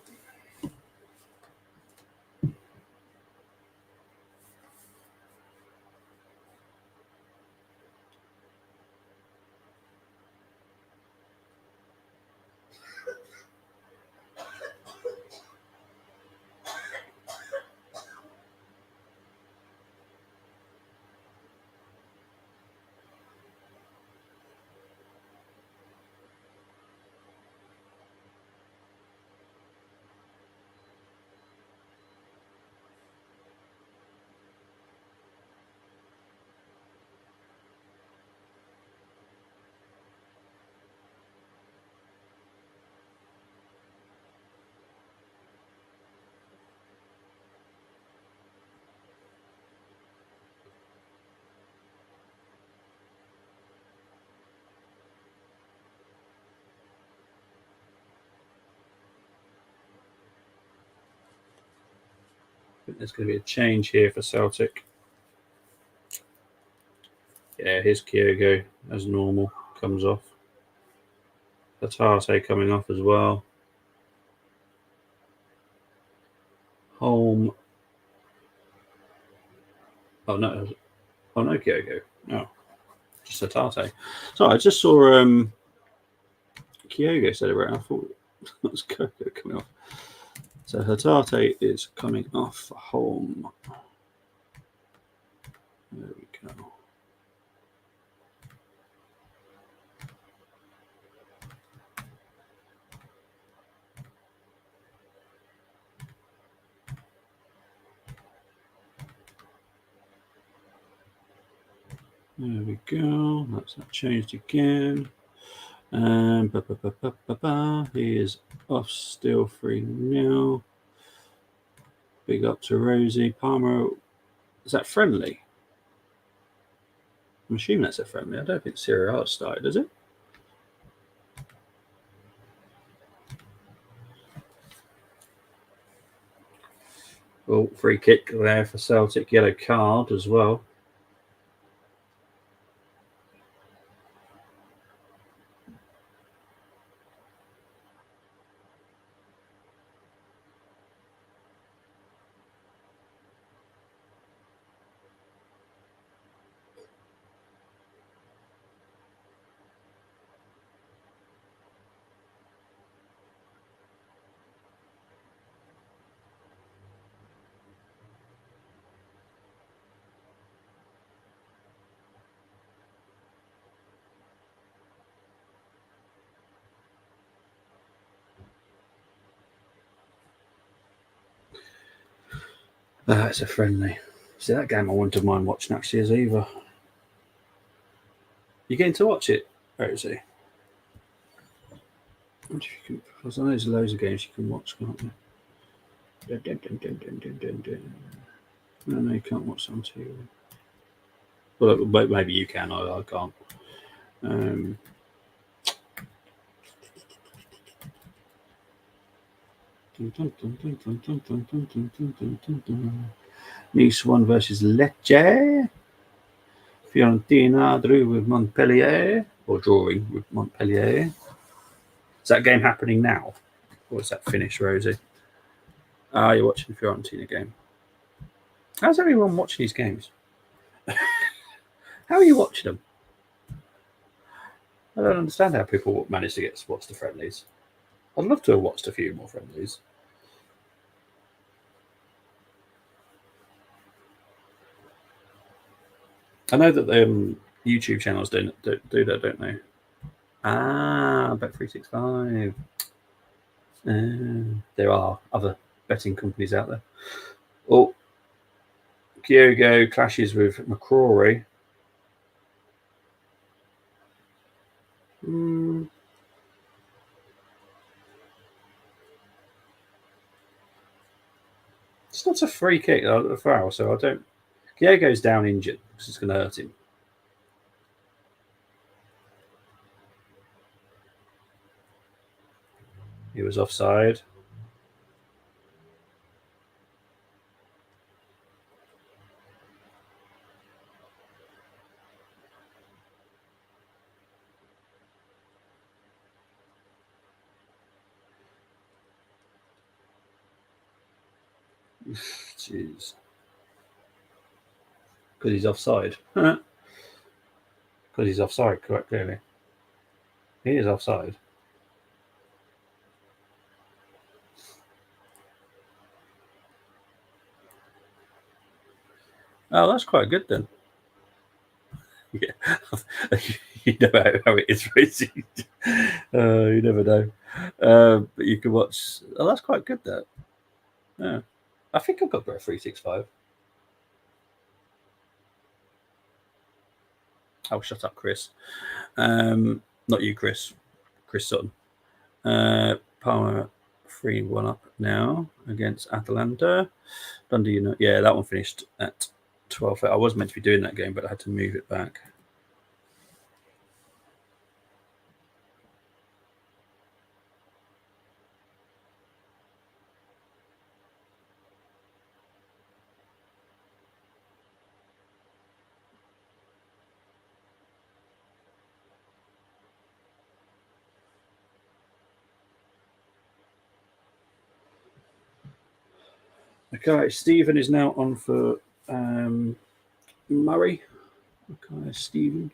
I think there's going to be a change here for Celtic. Yeah, here's Kyogo as normal. Comes off. Hatate coming off as well. Holm. Oh no, Kyogo. No, just Hatate. So I just saw Kyogo celebrate. I thought that was Kyogo coming off. So Hatate is coming off for Holm. There we go. There we go. That's not changed again. He is off still 3-0. Big up to Rosie. Palmer Is that friendly? I'm assuming that's a friendly. I don't think Serie A started, is it? Oh, free kick there for Celtic. Yellow card as well. It's a friendly. See, that game I wouldn't mind watching next year's either. You getting to watch it, Rosie? Because I know there's loads of games you can watch, can't you? No, you can't watch on TV. Well, maybe you can. I can't. Nice 1 versus Lecce. Fiorentina drew with Montpellier, or drawing with Montpellier. Is that game happening now? Or is that finished, Rosie? You're watching the Fiorentina game. How's everyone watching these games? How are you watching them? I don't understand how people manage to get to watch the friendlies. I'd love to have watched a few more friendlies. I know that YouTube channels do that, don't they? Bet365. There are other betting companies out there. Oh, Kyogo clashes with McCrory. It's not a free kick, a foul, so I don't. Kyogo's down injured because it's going to hurt him. He was offside. Jeez. Because he's offside. Because he's offside, quite clearly. He is offside. Oh, that's quite good then. Yeah. You know how it is, Rosie. You never know. But you can watch. Oh, that's quite good, that. Yeah. I think I've got Bet365. Oh, shut up, Chris. Not you, Chris. Chris Sutton. Palmer 3-1 up now against Atalanta. Dundee, yeah, that one finished at 12. I was meant to be doing that game, but I had to move it back. Okay, Stephen is now on for Murray. Okay, Stephen.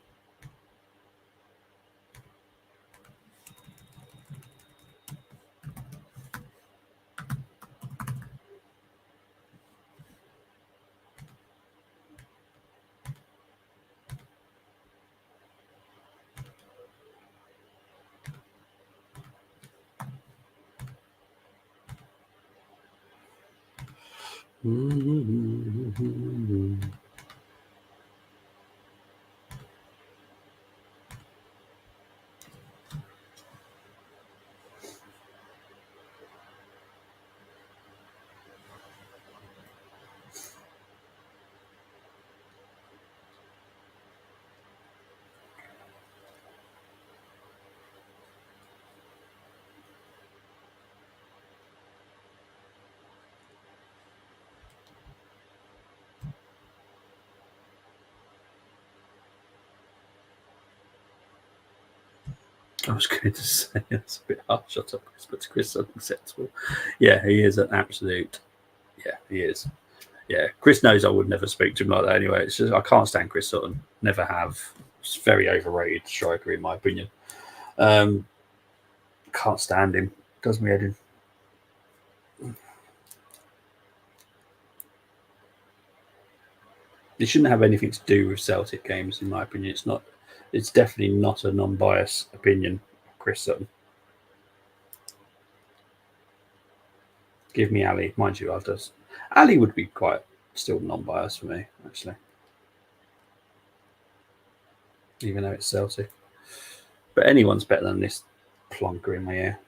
I was going to say that's a bit harsh on Chris, but Chris is unacceptable. Yeah, he is an absolute. Yeah, he is. Yeah, Chris knows I would never speak to him like that anyway. It's just I can't stand Chris Sutton. Never have. It's very overrated striker in my opinion. Can't stand him. Does me head in. It shouldn't have anything to do with Celtic games, in my opinion. It's not. It's definitely not a non-biased opinion, Chris Sutton. Give me Ali, mind you, others. Ali would be quite still non-biased for me, actually, even though it's Celtic. But anyone's better than this plonker in my ear.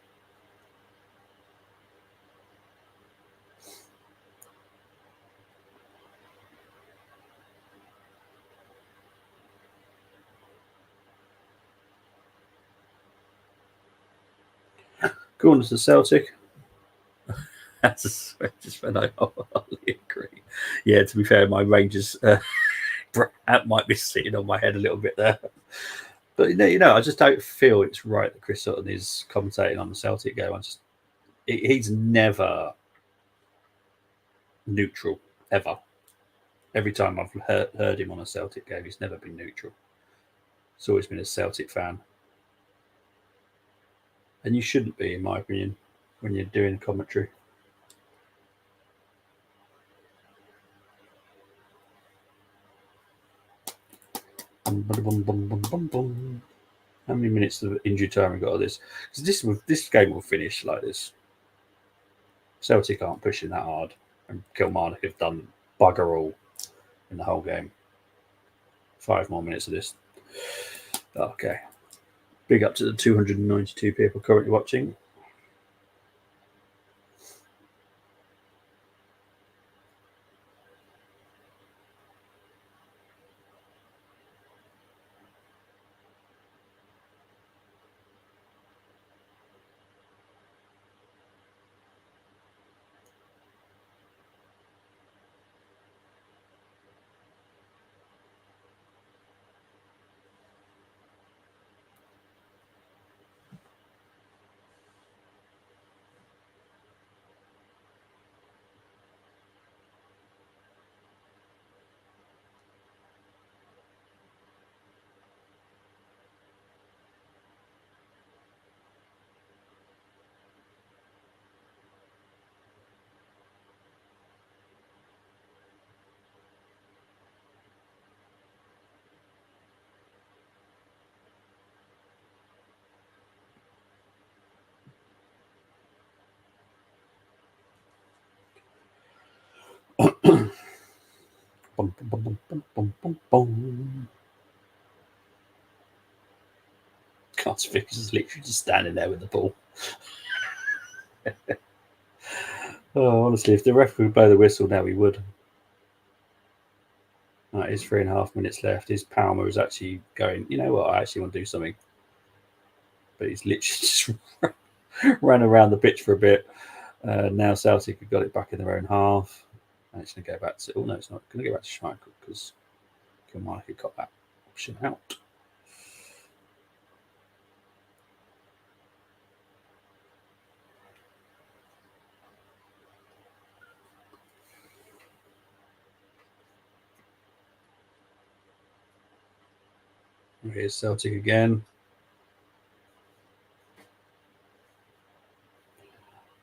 Corner to Celtic. That's just when I wholly agree. Yeah, to be fair, my Rangers hat might be sitting on my head a little bit there. But I just don't feel it's right that Chris Sutton is commentating on the Celtic game. He's never neutral ever. Every time I've heard him on a Celtic game, he's never been neutral. He's always been a Celtic fan, and you shouldn't be, in my opinion, when you're doing commentary. How many minutes of injury time we got of this? Because this game will finish like this. Celtic aren't pushing that hard, and Kilmarnock have done bugger all in the whole game. 5 more minutes of this. Okay. Big up to the 292 people currently watching. Bum, bum, bum. Carter Vickers is literally just standing there with the ball. Oh, honestly, if the ref would blow the whistle now, he would. Right, it's 3.5 minutes left. His Palmer is actually going, you know what, I actually want to do something. But he's literally just ran around the pitch for a bit. Now Celtic have got it back in their own half. And it's going to go back to, oh no, it's not going to go back to Schmeichel because Kilmarnock had got that option out. Here's Celtic again.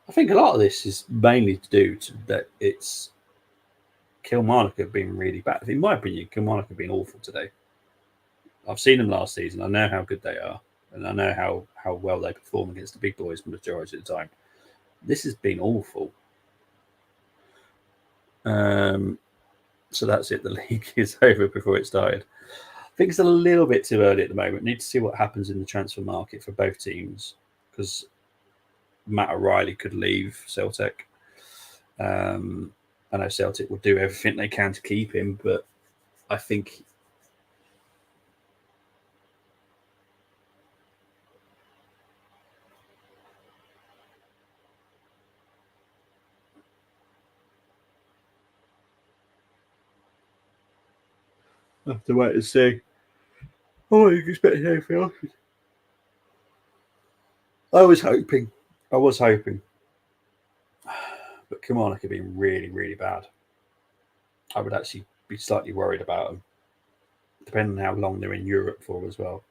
I think a lot of this is mainly to do to that it's Kilmarnock have been really bad. In my opinion, Kilmarnock have been awful today. I've seen them last season. I know how good they are, and I know how well they perform against the big boys the majority of the time. This has been awful. So that's it. The league is over before it started. I think it's a little bit too early at the moment. Need to see what happens in the transfer market for both teams because Matt O'Reilly could leave Celtic. I know Celtic will do everything they can to keep him, but I think I have to wait and see. Oh, you can expect anything else. I was hoping. But Kilmarnock have been really, really bad. I would actually be slightly worried about them, depending on how long they're in Europe for as well.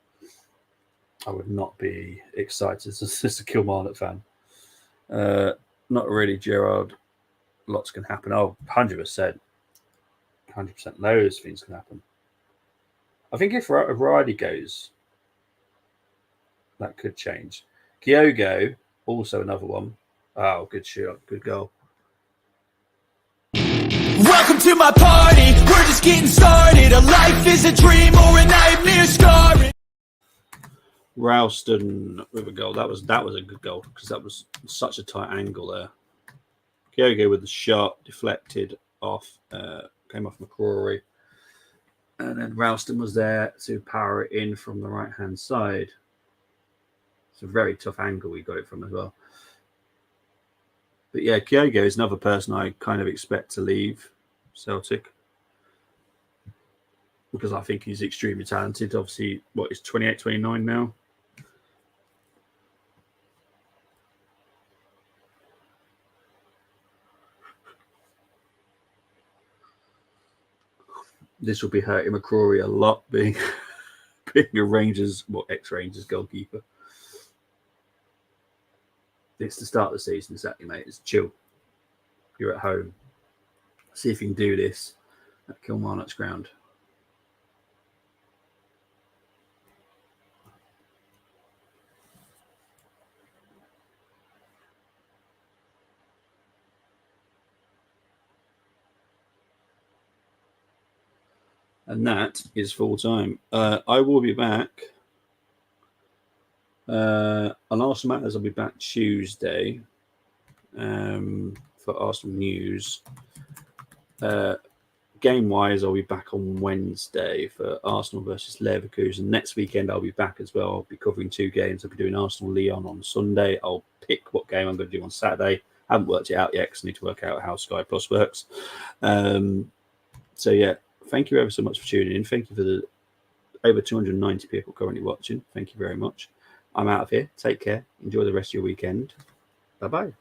I would not be excited as a Kilmarnock fan. Not really, Gerard. Lots can happen. Oh, 100%. 100%. Loads of things can happen. I think if Riley goes, that could change. Kyogo, also another one. Oh, good shot. Good goal. Welcome to my party, we're just getting started. A life is a dream or a nightmare scarring. Ralston with a goal. That was a good goal because that was such a tight angle there. Kyogo with the shot, deflected off, came off McCrory. And then Ralston was there to power it in from the right-hand side. It's a very tough angle we got it from as well. But yeah, Kyogo is another person I kind of expect to leave Celtic because I think he's extremely talented. Obviously, he's 28, 29 now. This will be hurting McCrory a lot, being a Rangers, ex-Rangers goalkeeper. It's the start of the season, exactly, mate. It's chill. You're at home. See if you can do this at Kilmarnock's ground. And that is full time. I will be back. On Arsenal Matters, I'll be back Tuesday for Arsenal News. Game-wise, I'll be back on Wednesday for Arsenal versus Leverkusen. Next weekend, I'll be back as well. I'll be covering 2 games. I'll be doing Arsenal-Lyon on Sunday. I'll pick what game I'm going to do on Saturday. I haven't worked it out yet because I need to work out how Sky Plus works. So, yeah, thank you ever so much for tuning in. Thank you for the over 290 people currently watching. Thank you very much. I'm out of here. Take care. Enjoy the rest of your weekend. Bye-bye.